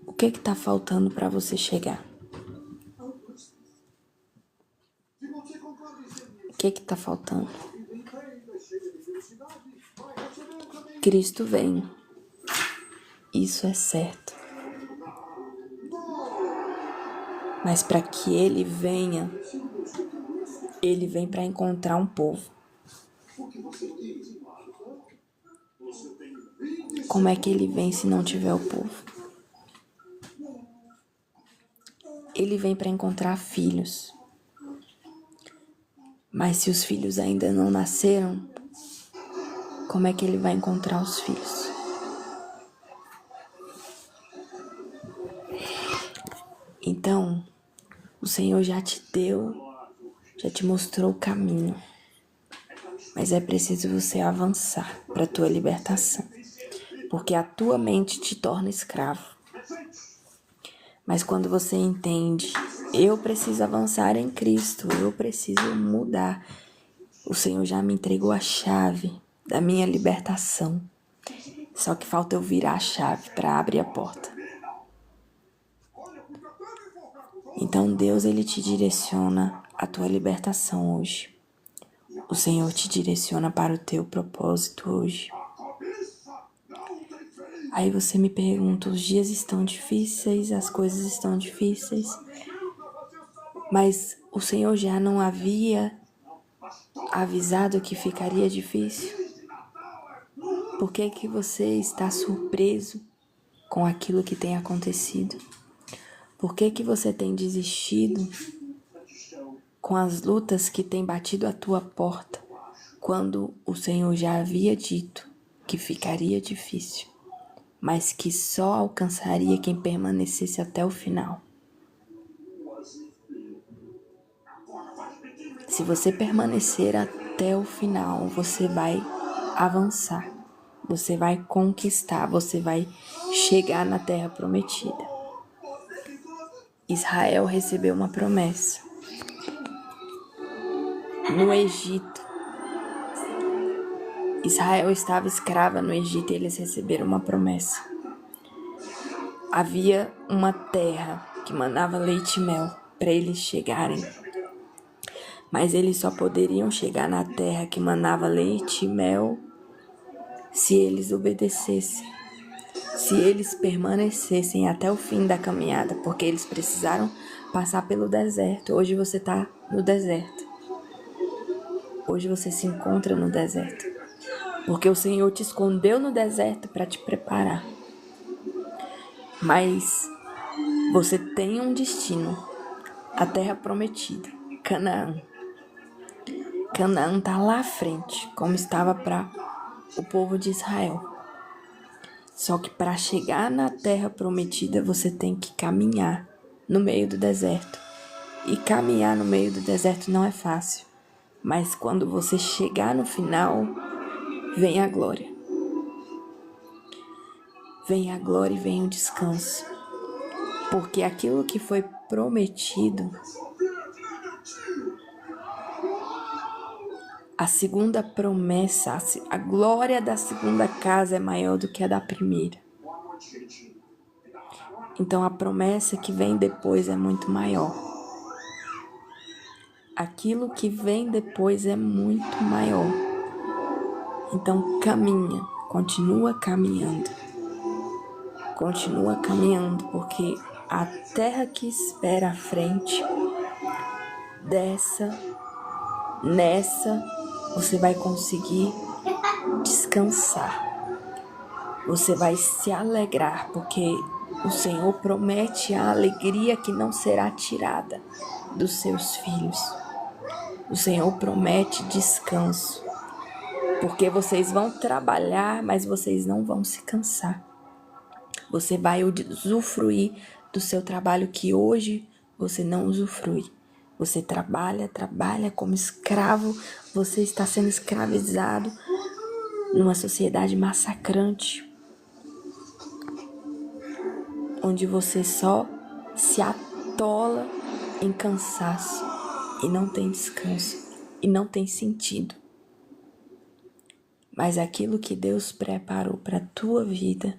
O que está faltando para você chegar? O que está faltando? Cristo vem. Isso é certo. Mas para que ele venha, ele vem para encontrar um povo. Como é que ele vem se não tiver o povo? Ele vem para encontrar filhos. Mas se os filhos ainda não nasceram, como é que ele vai encontrar os filhos? Então, o Senhor já te deu, já te mostrou o caminho. Mas é preciso você avançar para a tua libertação. Porque a tua mente te torna escravo. Mas quando você entende, eu preciso avançar em Cristo, eu preciso mudar. O Senhor já me entregou a chave da minha libertação. Só que falta eu virar a chave para abrir a porta. Então Deus, ele te direciona a tua libertação hoje. O Senhor te direciona para o teu propósito hoje. Aí você me pergunta, os dias estão difíceis, as coisas estão difíceis, mas o Senhor já não havia avisado que ficaria difícil? Por que que você está surpreso com aquilo que tem acontecido? Por que que você tem desistido com as lutas que têm batido à tua porta, quando o Senhor já havia dito que ficaria difícil, mas que só alcançaria quem permanecesse até o final? Se você permanecer até o final, você vai avançar, você vai conquistar, você vai chegar na terra prometida. Israel recebeu uma promessa. No Egito, Israel estava escrava no Egito e eles receberam uma promessa. Havia uma terra que manava leite e mel para eles chegarem. Mas eles só poderiam chegar na terra que manava leite e mel se eles obedecessem, se eles permanecessem até o fim da caminhada, porque eles precisaram passar pelo deserto. Hoje você está no deserto. Hoje você se encontra no deserto, porque o Senhor te escondeu no deserto para te preparar. Mas você tem um destino, a terra prometida, Canaã. Canaã está lá à frente, como estava para o povo de Israel. Só que para chegar na terra prometida, você tem que caminhar no meio do deserto. E caminhar no meio do deserto não é fácil. Mas quando você chegar no final, vem a glória. Vem a glória e vem o descanso. Porque aquilo que foi prometido, a segunda promessa, a glória da segunda casa é maior do que a da primeira. Então a promessa que vem depois é muito maior. Aquilo que vem depois é muito maior. Então caminha, continua caminhando. Continua caminhando, porque a terra que espera à frente, nessa, você vai conseguir descansar. Você vai se alegrar, porque o Senhor promete a alegria que não será tirada dos seus filhos. O Senhor promete descanso, porque vocês vão trabalhar, mas vocês não vão se cansar. Você vai usufruir do seu trabalho que hoje você não usufrui. Você trabalha como escravo, você está sendo escravizado numa sociedade massacrante, onde você só se atola em cansaço e não tem descanso e não tem sentido. Mas aquilo que Deus preparou para a tua vida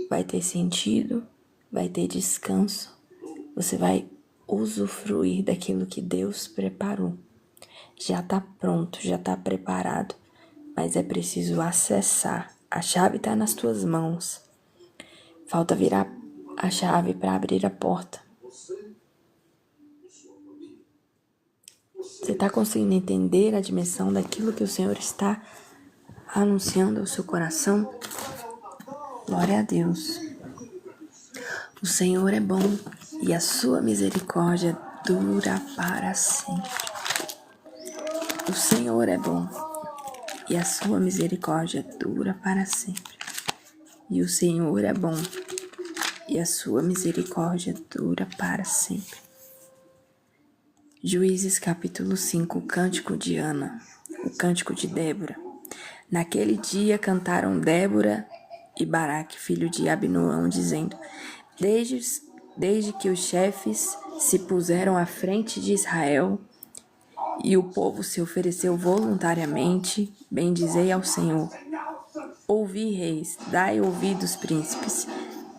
vai ter sentido, vai ter descanso, você vai usufruir daquilo que Deus preparou. Já está pronto, já está preparado, mas é preciso acessar. A chave está nas tuas mãos. Falta virar a chave para abrir a porta. Você está conseguindo entender a dimensão daquilo que o Senhor está anunciando ao seu coração? Glória a Deus. O Senhor é bom e a sua misericórdia dura para sempre. O Senhor é bom e a sua misericórdia dura para sempre. E o Senhor é bom e a sua misericórdia dura para sempre. Juízes capítulo 5, o cântico de Ana, o cântico de Débora. Naquele dia cantaram Débora e Baraque, filho de Abinoão, dizendo: Desde que os chefes se puseram à frente de Israel e o povo se ofereceu voluntariamente, bendizei ao Senhor. Ouvi, reis, dai ouvidos, príncipes,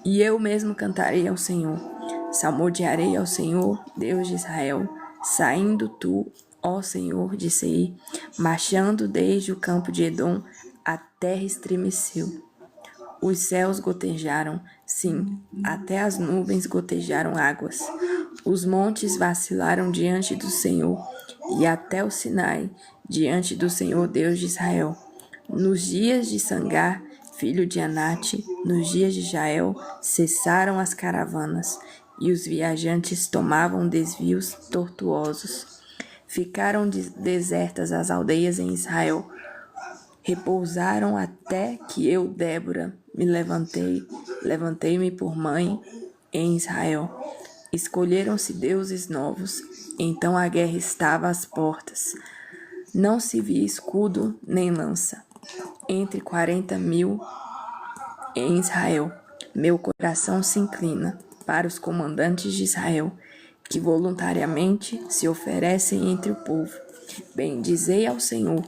e eu mesmo cantarei ao Senhor. Salmodiarei ao Senhor, Deus de Israel, saindo tu, ó Senhor, de Seir, marchando desde o campo de Edom, a terra estremeceu. Os céus gotejaram, sim, até as nuvens gotejaram águas. Os montes vacilaram diante do Senhor, e até o Sinai, diante do Senhor Deus de Israel. Nos dias de Sangar, filho de Anate, nos dias de Jael, cessaram as caravanas, e os viajantes tomavam desvios tortuosos. Ficaram desertas as aldeias em Israel. Repousaram até que eu, Débora, me levantei-me por mãe em Israel. Escolheram-se deuses novos, então a guerra estava às portas. Não se via escudo nem lança. Entre 40.000 em Israel. Meu coração se inclina para os comandantes de Israel, que voluntariamente se oferecem entre o povo. Bendizei ao Senhor,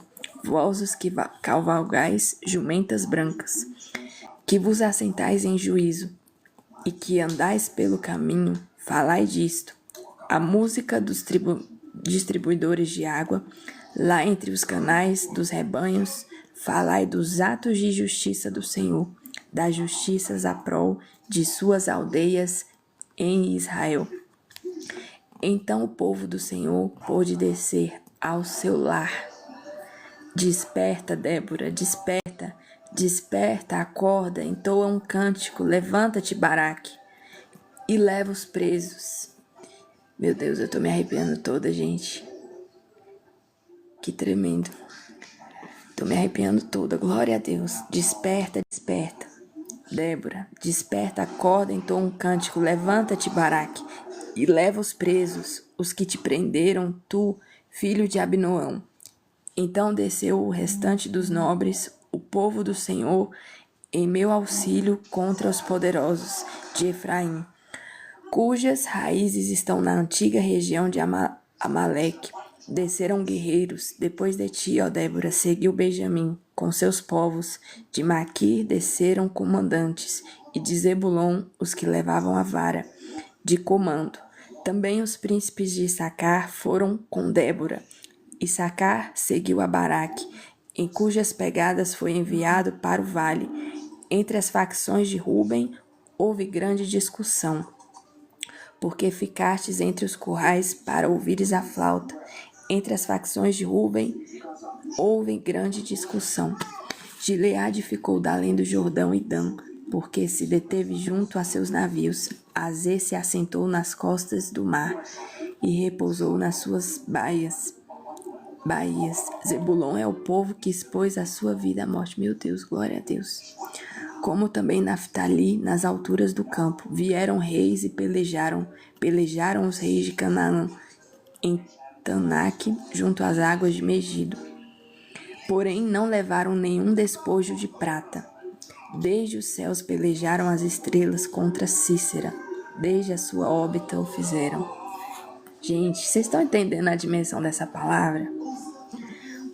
vós os que cavalgais jumentas brancas, que vos assentais em juízo, e que andais pelo caminho, falai disto. A música dos distribuidores de água, lá entre os canais dos rebanhos, falai dos atos de justiça do Senhor, das justiças à prol de suas aldeias em Israel. Então o povo do Senhor pôde descer ao seu lar. Desperta, Débora, desperta, desperta, acorda, entoa um cântico, levanta-te, Baraque, e leva os presos. Meu Deus, eu tô me arrepiando toda, gente. Que tremendo. Tô me arrepiando toda, glória a Deus. Desperta, desperta. Débora, desperta, acorda, entoa um cântico, levanta-te, Baraque, e leva os presos, os que te prenderam, tu, filho de Abinoão. Então desceu o restante dos nobres, o povo do Senhor, em meu auxílio contra os poderosos de Efraim, cujas raízes estão na antiga região de Amaleque. Desceram guerreiros, depois de ti, ó Débora, seguiu Benjamim, com seus povos. De Maquir desceram comandantes, e de Zebulon os que levavam a vara de comando. Também os príncipes de Issacar foram com Débora. Issacar seguiu a Baraque, em cujas pegadas foi enviado para o vale. Entre as facções de Ruben houve grande discussão, porque ficastes entre os currais para ouvires a flauta. Entre as facções de Ruben houve grande discussão. Gileade ficou da além do Jordão e Dan, porque se deteve junto a seus navios. Azê se assentou nas costas do mar e repousou nas suas baías. Zebulon é o povo que expôs a sua vida à morte. Meu Deus, glória a Deus. Como também Naftali, nas alturas do campo. Vieram reis e pelejaram os reis de Canaã em Tanaque, junto às águas de Megido. Porém, não levaram nenhum despojo de prata. Desde os céus pelejaram as estrelas contra Cícera. Desde a sua órbita o fizeram. Gente, vocês estão entendendo a dimensão dessa palavra?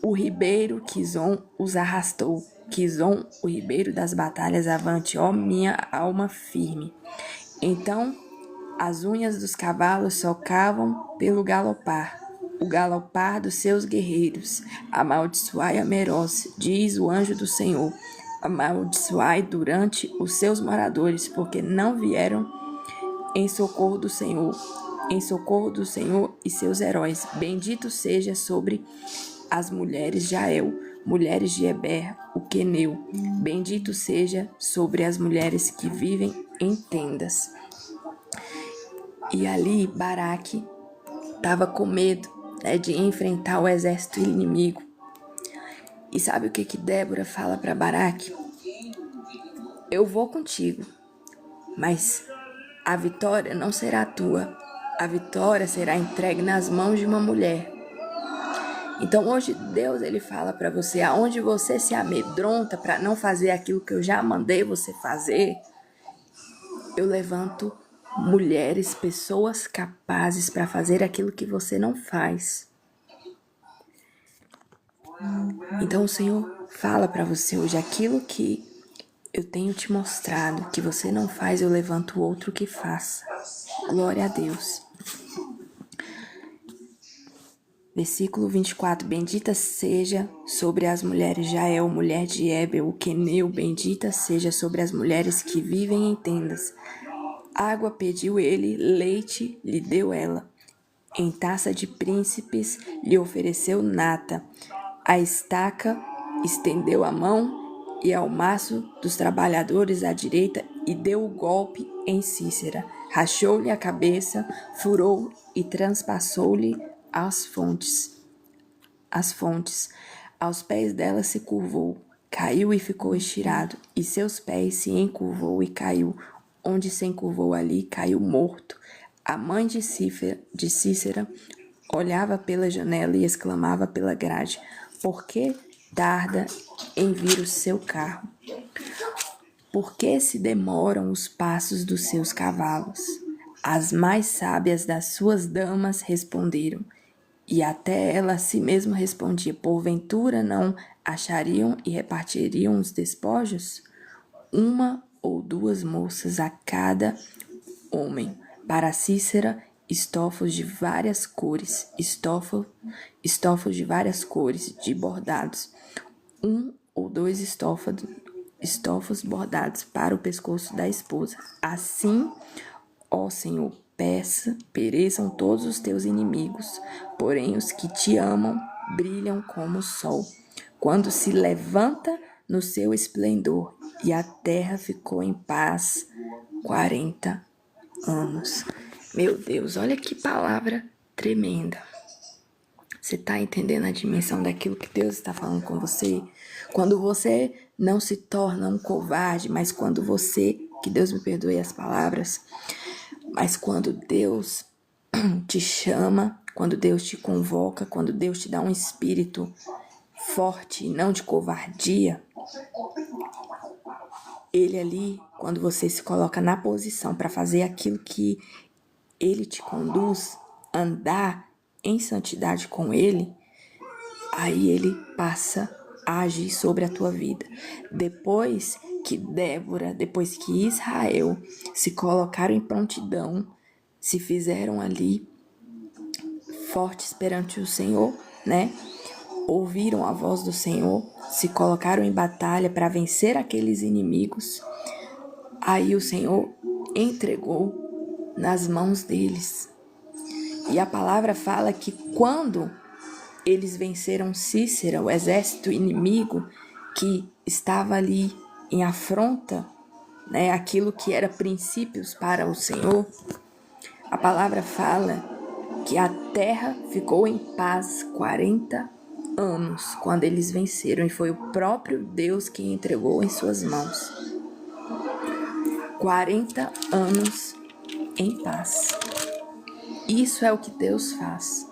O ribeiro Quizon os arrastou. Quizon, o ribeiro das batalhas, avante, ó minha alma firme. Então, as unhas dos cavalos socavam pelo galopar, o galopar dos seus guerreiros. Amaldiçoai a Meroz, diz o anjo do Senhor. Amaldiçoai durante os seus moradores, porque não vieram em socorro do Senhor e seus heróis. Bendito seja sobre as mulheres de Jael, mulheres de Eber, o queneu. Bendito seja sobre as mulheres que vivem em tendas. E ali Baraque estava com medo, de enfrentar o exército inimigo. E sabe o que Débora fala para Baraque? Eu vou contigo, mas a vitória não será tua. A vitória será entregue nas mãos de uma mulher. Então hoje Deus ele fala para você, aonde você se amedronta para não fazer aquilo que eu já mandei você fazer, eu levanto mulheres, pessoas capazes para fazer aquilo que você não faz. Então o Senhor fala para você hoje, aquilo que eu tenho te mostrado, que você não faz, eu levanto outro que faça. Glória a Deus. Versículo 24. Bendita seja sobre as mulheres Jael, mulher de Eber, o queneu. Bendita seja sobre as mulheres que vivem em tendas. Água pediu ele, leite lhe deu ela. Em taça de príncipes lhe ofereceu nata. A estaca estendeu a mão e ao maço dos trabalhadores à direita e deu o golpe em Cícera. Rachou-lhe a cabeça, furou e transpassou-lhe as fontes. Aos pés dela se curvou, caiu e ficou estirado, e seus pés se encurvou e caiu. Onde se encurvou ali, caiu morto. A mãe de Cícera olhava pela janela e exclamava pela grade: por que tarda em vir o seu carro? Por que se demoram os passos dos seus cavalos? As mais sábias das suas damas responderam: E até ela a si mesma respondia: porventura não achariam e repartiriam os despojos? 1 ou 2 moças a cada homem. Para Cícera, estofos de várias cores, estofos de várias cores, de bordados. 1 ou 2 estofos bordados para o pescoço da esposa. Assim, ó Senhor, pereçam todos os teus inimigos, porém os que te amam brilham como o sol, quando se levanta no seu esplendor, e a terra ficou em paz 40 anos. Meu Deus, olha que palavra tremenda. Você está entendendo a dimensão daquilo que Deus está falando com você? Quando você não se torna um covarde, mas quando você, que Deus me perdoe as palavras, mas quando Deus te chama, quando Deus te convoca, quando Deus te dá um espírito forte e não de covardia, Ele ali, quando você se coloca na posição para fazer aquilo que Ele te conduz, andar em santidade com Ele, aí Ele passa a agir sobre a tua vida. Depois que Débora, depois que Israel se colocaram em prontidão, se fizeram ali fortes perante o Senhor, né? Ouviram a voz do Senhor, se colocaram em batalha para vencer aqueles inimigos. Aí o Senhor entregou nas mãos deles. E a palavra fala que quando eles venceram Cícera, o exército inimigo que estava ali em afronta, né, aquilo que era princípios para o Senhor, a palavra fala que a terra ficou em paz 40 anos quando eles venceram, e foi o próprio Deus que entregou em suas mãos. 40 anos em paz. Isso é o que Deus faz.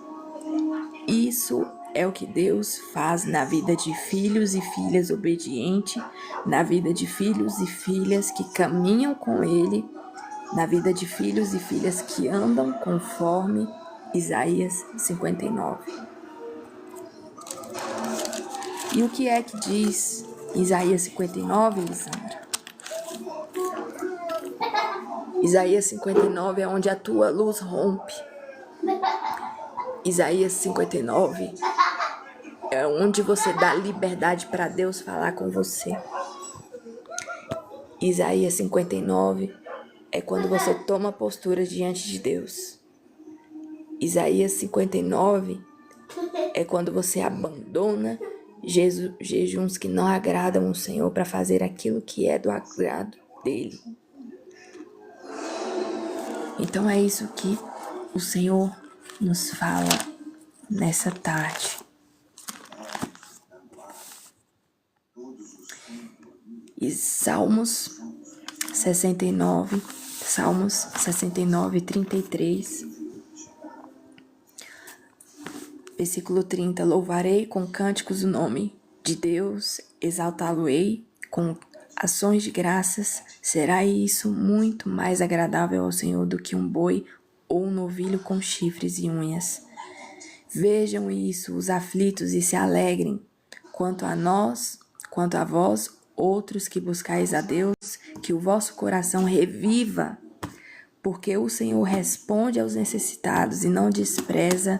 Isso é o que Deus faz na vida de filhos e filhas obedientes, na vida de filhos e filhas que caminham com Ele, na vida de filhos e filhas que andam conforme Isaías 59. E o que é que diz Isaías 59, Lisandra? Isaías 59 é onde a tua luz rompe. Isaías 59 é onde você dá liberdade para Deus falar com você. Isaías 59 é quando você toma postura diante de Deus. Isaías 59 é quando você abandona jejuns que não agradam o Senhor para fazer aquilo que é do agrado dele. Então é isso que o Senhor nos fala nessa tarde. E Salmos 69, 33, versículo 30. Louvarei com cânticos o nome de Deus, exaltá-lo-ei com ações de graças. Será isso muito mais agradável ao Senhor do que um boi ou um novilho com chifres e unhas. Vejam isso, os aflitos, e se alegrem. Quanto a vós, outros que buscais a Deus, que o vosso coração reviva, porque o Senhor responde aos necessitados e não despreza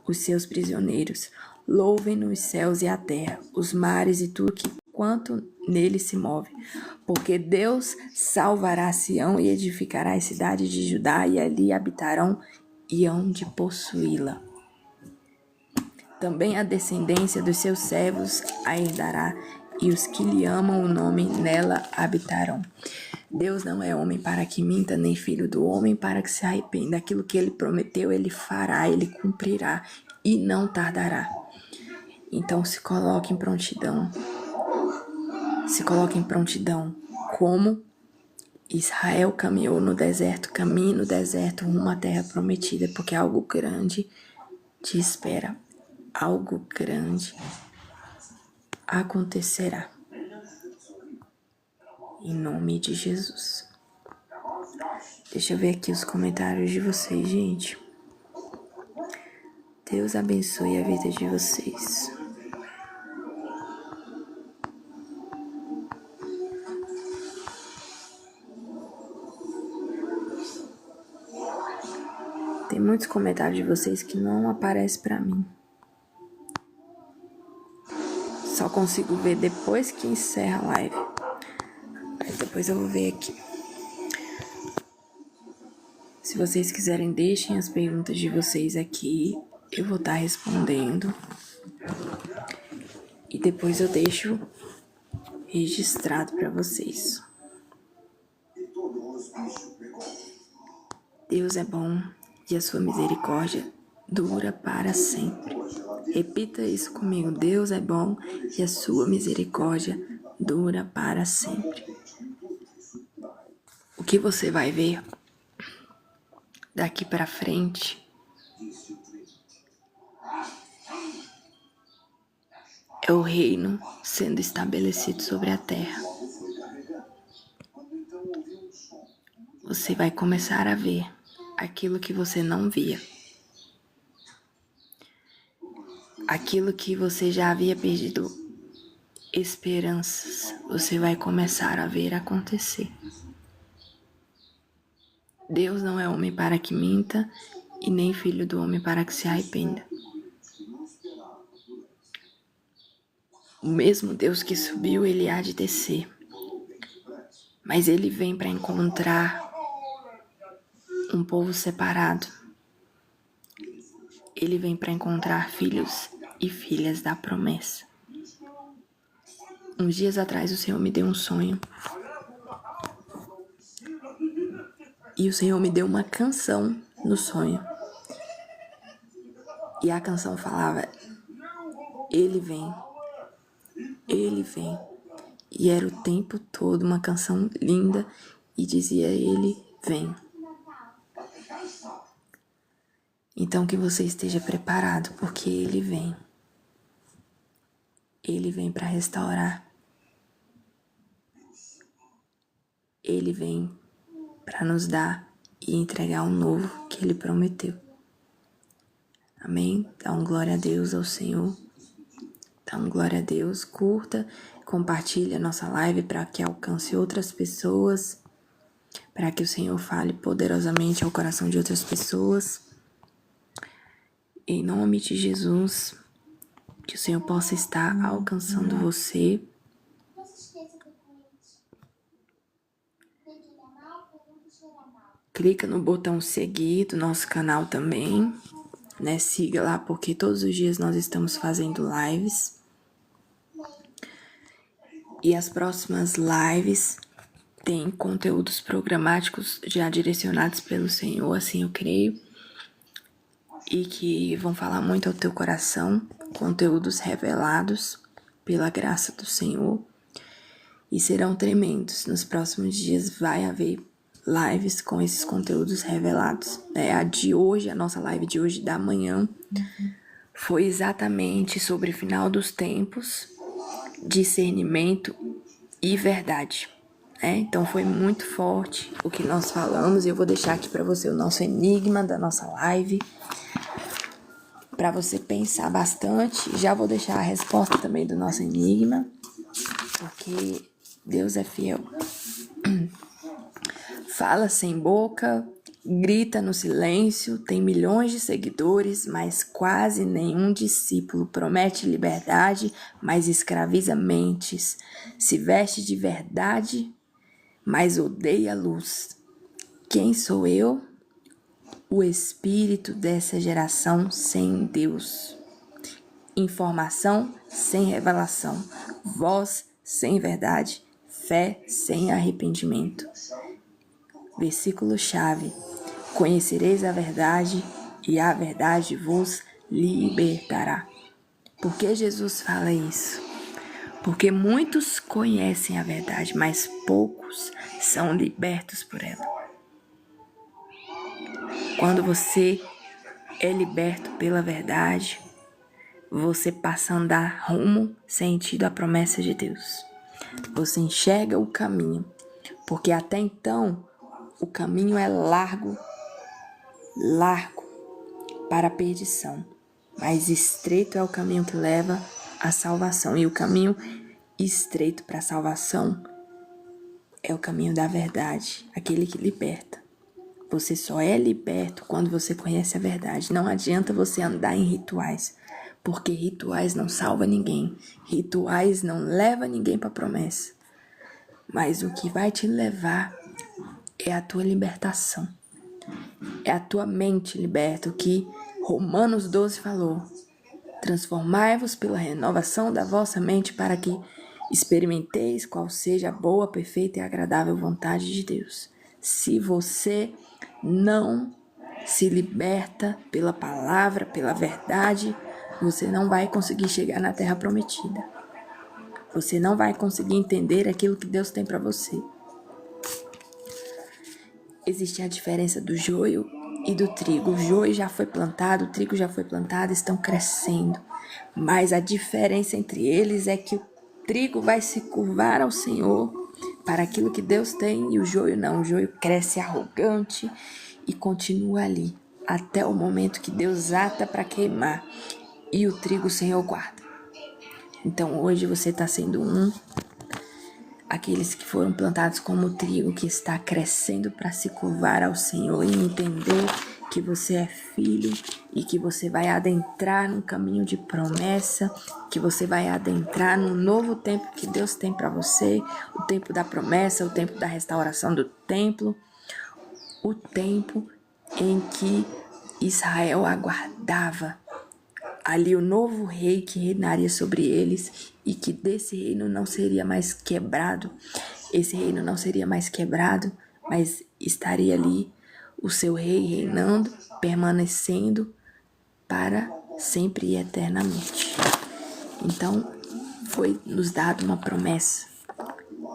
os seus prisioneiros. Louvem os céus e a terra, os mares e tudo quanto nele se move. Porque Deus salvará Sião e edificará a cidade de Judá, e ali habitarão e hão de possuí-la. Também a descendência dos seus servos a herdará, e os que lhe amam o nome nela habitarão. Deus não é homem para que minta, nem filho do homem para que se arrependa. Aquilo que ele prometeu, ele fará, ele cumprirá e não tardará. Então se coloque em prontidão. Se coloque em prontidão. Como Israel caminhou no deserto, caminhe no deserto rumo à terra prometida, porque algo grande te espera. Algo grande acontecerá. Em nome de Jesus. Deixa eu ver aqui os comentários de vocês, gente. Deus abençoe a vida de vocês. Tem muitos comentários de vocês que não aparecem pra mim. Só consigo ver depois que encerra a live. Mas depois eu vou ver aqui. Se vocês quiserem, deixem as perguntas de vocês aqui. Eu vou estar respondendo. E depois eu deixo registrado para vocês. Deus é bom e a sua misericórdia dura para sempre. Repita isso comigo. Deus é bom e a sua misericórdia dura para sempre. O que você vai ver daqui para frente é o reino sendo estabelecido sobre a terra. Você vai começar a ver aquilo que você não via. Aquilo que você já havia perdido esperanças, você vai começar a ver acontecer. Deus não é homem para que minta, e nem filho do homem para que se arrependa. O mesmo Deus que subiu, ele há de descer. Mas ele vem para encontrar um povo separado. Ele vem para encontrar filhos e filhas da promessa. Uns dias atrás o Senhor me deu um sonho. E o Senhor me deu uma canção no sonho. E a canção falava: Ele vem, Ele vem. E era o tempo todo uma canção linda e dizia: Ele vem. Então que você esteja preparado, porque Ele vem. Ele vem para restaurar. Ele vem para nos dar e entregar o novo que Ele prometeu. Amém? Então, glória a Deus, ao Senhor. Então, glória a Deus. Curta, compartilhe a nossa live para que alcance outras pessoas, para que o Senhor fale poderosamente ao coração de outras pessoas. Em nome de Jesus, que o Senhor possa estar alcançando você. Clica no botão seguir do nosso canal também, né? Siga lá, porque todos os dias nós estamos fazendo lives. E as próximas lives têm conteúdos programáticos já direcionados pelo Senhor, assim eu creio. E que vão falar muito ao teu coração, conteúdos revelados pela graça do Senhor. E serão tremendos. Nos próximos dias vai haver lives com esses conteúdos revelados. A de hoje, a nossa live de hoje da manhã, foi exatamente sobre o final dos tempos, discernimento e verdade. Então foi muito forte o que nós falamos. E eu vou deixar aqui para você o nosso enigma da nossa live, para você pensar bastante. Já vou deixar a resposta também do nosso enigma, porque Deus é fiel. Fala sem boca, grita no silêncio, tem milhões de seguidores, mas quase nenhum discípulo. Promete liberdade, mas escraviza mentes. Se veste de verdade, mas odeia a luz. Quem sou eu? O espírito dessa geração sem Deus. Informação sem revelação. Voz sem verdade. Fé sem arrependimento. Versículo-chave: conhecereis a verdade e a verdade vos libertará. Por que Jesus fala isso? Porque muitos conhecem a verdade, mas poucos são libertos por ela. Quando você é liberto pela verdade, você passa a andar rumo, sentido à promessa de Deus. Você enxerga o caminho, porque até então o caminho é largo para a perdição. mas estreito é o caminho que leva à salvação. E o caminho estreito para a salvação é o caminho da verdade, aquele que liberta. Você só é liberto quando você conhece a verdade. Não adianta você andar em rituais, porque rituais não salvam ninguém. Rituais não levam ninguém para a promessa. Mas o que vai te levar é a tua libertação. É a tua mente liberta, o que Romanos 12 falou. Transformai-vos pela renovação da vossa mente para que experimenteis qual seja a boa, perfeita e agradável vontade de Deus. Se você não se liberta pela palavra, pela verdade, você não vai conseguir chegar na terra prometida. Você não vai conseguir entender aquilo que Deus tem para você. Existe a diferença do joio e do trigo. O joio já foi plantado, o trigo já foi plantado, estão crescendo. Mas a diferença entre eles é que o trigo vai se curvar ao Senhor para aquilo que Deus tem e o joio não. O joio cresce arrogante e continua ali até o momento que Deus ata para queimar e o trigo o Senhor guarda. Então hoje você está sendo aqueles que foram plantados como trigo que está crescendo para se curvar ao Senhor e entender que você é filho e que você vai adentrar num caminho de promessa, que você vai adentrar num novo tempo que Deus tem para você, o tempo da promessa, o tempo da restauração do templo, o tempo em que Israel aguardava ali o novo rei que reinaria sobre eles e que desse reino não seria mais quebrado. Esse reino não seria mais quebrado, mas estaria ali o seu rei reinando, permanecendo para sempre e eternamente. Então, foi nos dado uma promessa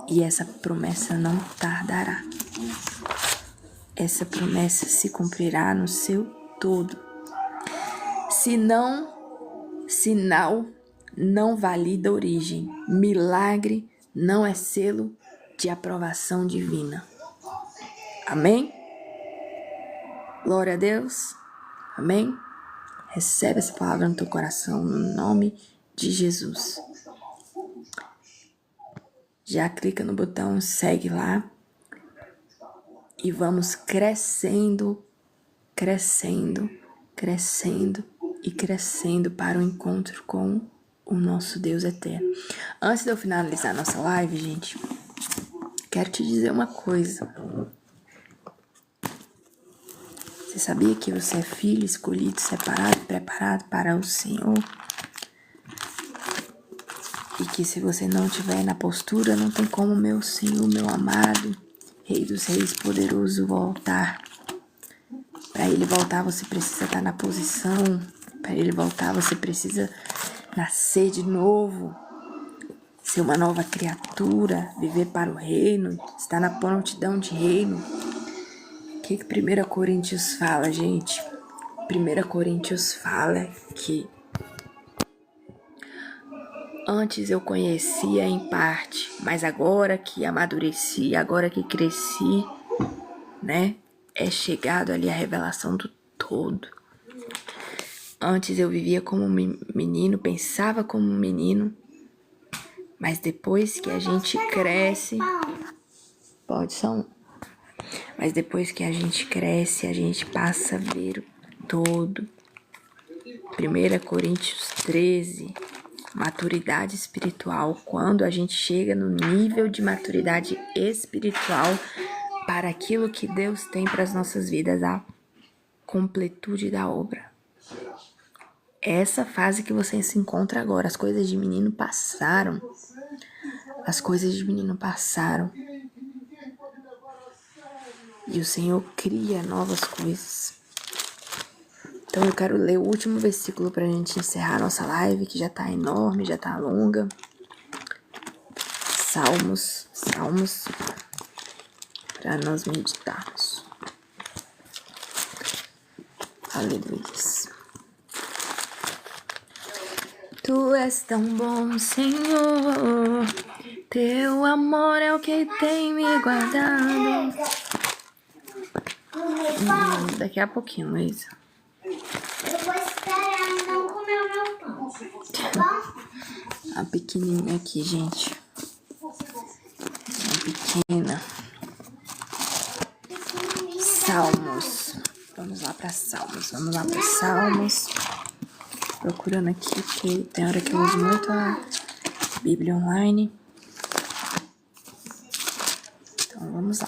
e essa promessa não tardará. Essa promessa se cumprirá no seu todo. Sinal não valida a origem. Milagre não é selo de aprovação divina. Amém? Glória a Deus. Amém? Recebe essa palavra no teu coração, no nome de Jesus. Já clica no botão, segue lá. E vamos crescendo e crescendo para o encontro com o nosso Deus eterno. Antes de eu finalizar nossa live, gente, quero te dizer uma coisa. Você sabia que você é filho, escolhido, separado, preparado para o Senhor? E que se você não estiver na postura, não tem como meu Senhor, meu amado, Rei dos Reis, poderoso, voltar. Para ele voltar, você precisa estar na posição. Para ele voltar, você precisa nascer de novo, ser uma nova criatura, viver para o reino, estar na prontidão de reino. O que 1 Coríntios fala, gente? 1 Coríntios fala que antes eu conhecia em parte, mas agora que amadureci, agora que cresci, né? É chegado ali a revelação do todo. Antes eu vivia como um menino, pensava como um menino, mas depois que a gente cresce... Pode só um. Mas depois que a gente cresce, a gente passa a ver o todo. 1 Coríntios 13, maturidade espiritual. Quando a gente chega no nível de maturidade espiritual para aquilo que Deus tem para as nossas vidas, a completude da obra. Essa fase que você se encontra agora, as coisas de menino passaram. As coisas de menino passaram. E o Senhor cria novas coisas. Então eu quero ler o último versículo para a gente encerrar nossa live, que já está enorme, já está longa. Salmos, para nós meditarmos. Aleluia. Tu és tão bom, Senhor, teu amor é o que tem me guardado. Daqui a pouquinho, Luísa. Eu vou esperar, não Uma pequenininha aqui, gente. Uma pequena. Salmos. Vamos lá para Salmos. Procurando aqui, porque tem hora que eu uso muito a Bíblia online. Então, vamos lá.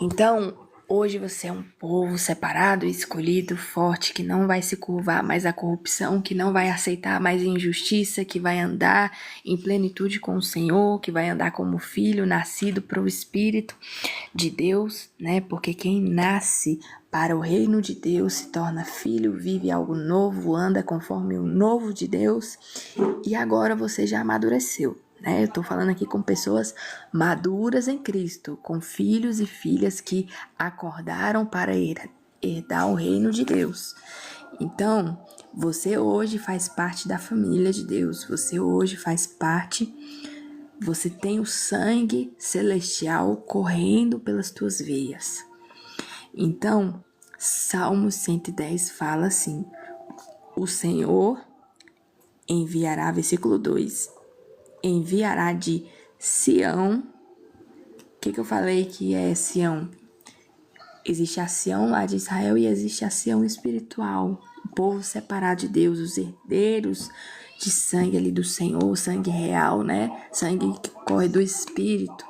Então, hoje você é um povo separado, escolhido, forte, que não vai se curvar mais à corrupção, que não vai aceitar mais injustiça, que vai andar em plenitude com o Senhor, que vai andar como filho nascido para o Espírito de Deus, né? Porque quem nasce para o reino de Deus se torna filho, vive algo novo, anda conforme o novo de Deus. E agora você já amadureceu. Eu tô falando aqui com pessoas maduras em Cristo, com filhos e filhas que acordaram para herdar o reino de Deus. Então, você hoje faz parte da família de Deus, você hoje faz parte, você tem o sangue celestial correndo pelas tuas veias. Então, Salmo 110 fala assim: o Senhor enviará, versículo 2, enviará de Sião. O que eu falei que é Sião? Existe a Sião lá de Israel e existe a Sião espiritual, o povo separado de Deus, os herdeiros de sangue ali do Senhor, sangue real, né? Sangue que corre do Espírito,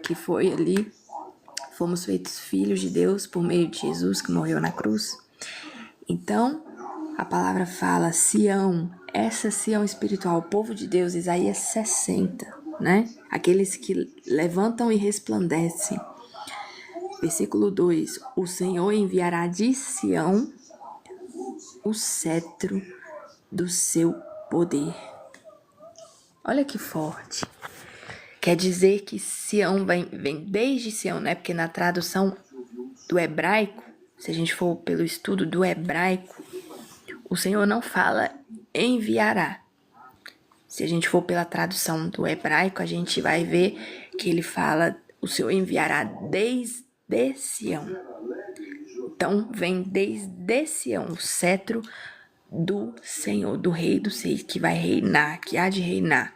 que foi ali, fomos feitos filhos de Deus por meio de Jesus que morreu na cruz. Então, a palavra fala Sião, essa Sião espiritual, o povo de Deus, Isaías 60, né? Aqueles que levantam e resplandecem. Versículo 2, o Senhor enviará de Sião o cetro do seu poder. Olha que forte. Quer dizer que Sião vem desde Sião, né? Porque na tradução do hebraico, se a gente for pelo estudo do hebraico, o Senhor não fala enviará. Se a gente for pela tradução do hebraico, a gente vai ver que ele fala, o Senhor enviará desde Sião. Então, vem desde Sião, o cetro do Senhor, do Rei dos Reis, que vai reinar, que há de reinar.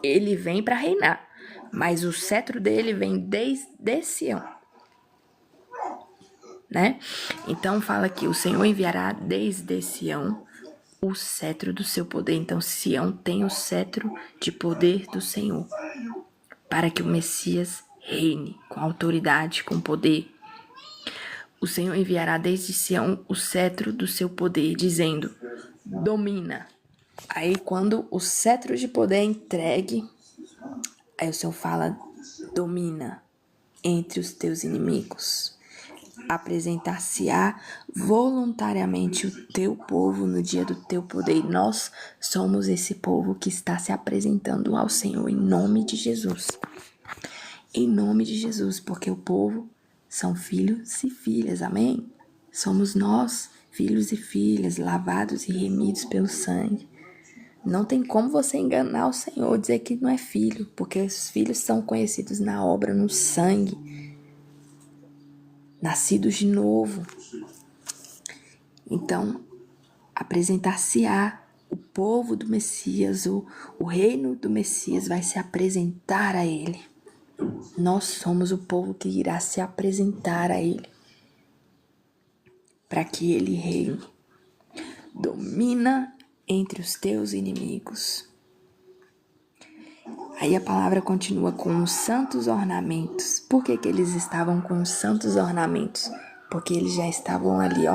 Ele vem para reinar, mas o cetro dele vem desde Sião. Né? Então fala que o Senhor enviará desde Sião o cetro do seu poder. Então Sião tem o cetro de poder do Senhor, para que o Messias reine com autoridade, com poder. O Senhor enviará desde Sião o cetro do seu poder, dizendo, domina. Aí quando o cetro de poder é entregue, aí o Senhor fala, domina entre os teus inimigos. Apresentar-se-á voluntariamente o teu povo no dia do teu poder. E nós somos esse povo que está se apresentando ao Senhor em nome de Jesus. Em nome de Jesus, porque o povo são filhos e filhas, amém? Somos nós, filhos e filhas, lavados e remidos pelo sangue. Não tem como você enganar o Senhor, dizer que não é filho, porque os filhos são conhecidos na obra, no sangue. Nascidos de novo. Então, apresentar-se-á o povo do Messias, o reino do Messias vai se apresentar a ele. Nós somos o povo que irá se apresentar a ele, para que ele reine. Domina entre os teus inimigos. Aí a palavra continua com os santos ornamentos. Por que eles estavam com os santos ornamentos? Porque eles já estavam ali,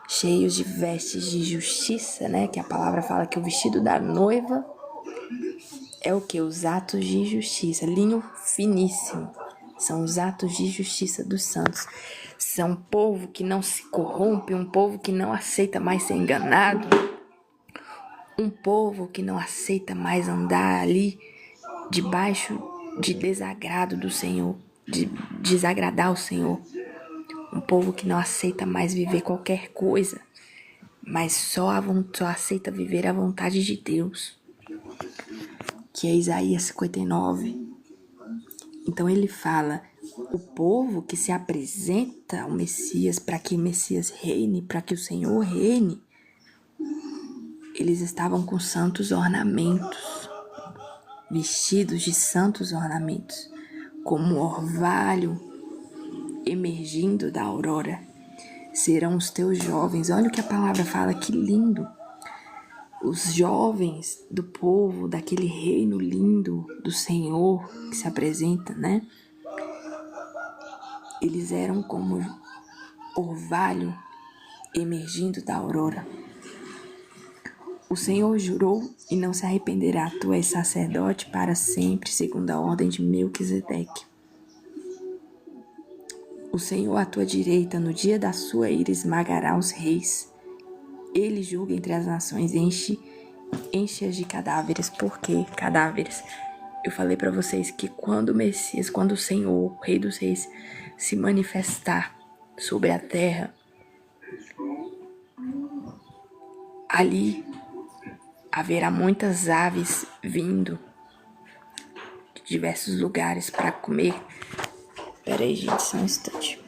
cheios de vestes de justiça, né? Que a palavra fala que o vestido da noiva é o que? Os atos de justiça, linho finíssimo. São os atos de justiça dos santos. São um povo que não se corrompe, um povo que não aceita mais ser enganado. Um povo que não aceita mais andar ali debaixo de desagrado do Senhor, de desagradar o Senhor. Um povo que não aceita mais viver qualquer coisa, mas só aceita viver a vontade de Deus, que é Isaías 59. Então ele fala, o povo que se apresenta ao Messias, para que o Messias reine, para que o Senhor reine, Eles estavam com santos ornamentos, vestidos de santos ornamentos, como orvalho emergindo da aurora. Serão os teus jovens. Olha o que a palavra fala, que lindo. Os jovens do povo, daquele reino lindo do Senhor que se apresenta, né? Eles eram como orvalho emergindo da aurora. O Senhor jurou e não se arrependerá. Tu és sacerdote para sempre, segundo a ordem de Melquisedeque. O Senhor à tua direita, no dia da sua ira, esmagará os reis. Ele julga entre as nações, enche-as de cadáveres. Por que cadáveres? Eu falei para vocês que quando o Messias, quando o Senhor, o Rei dos Reis, se manifestar sobre a terra, ali haverá muitas aves vindo de diversos lugares para comer. Peraí, gente, só um instante.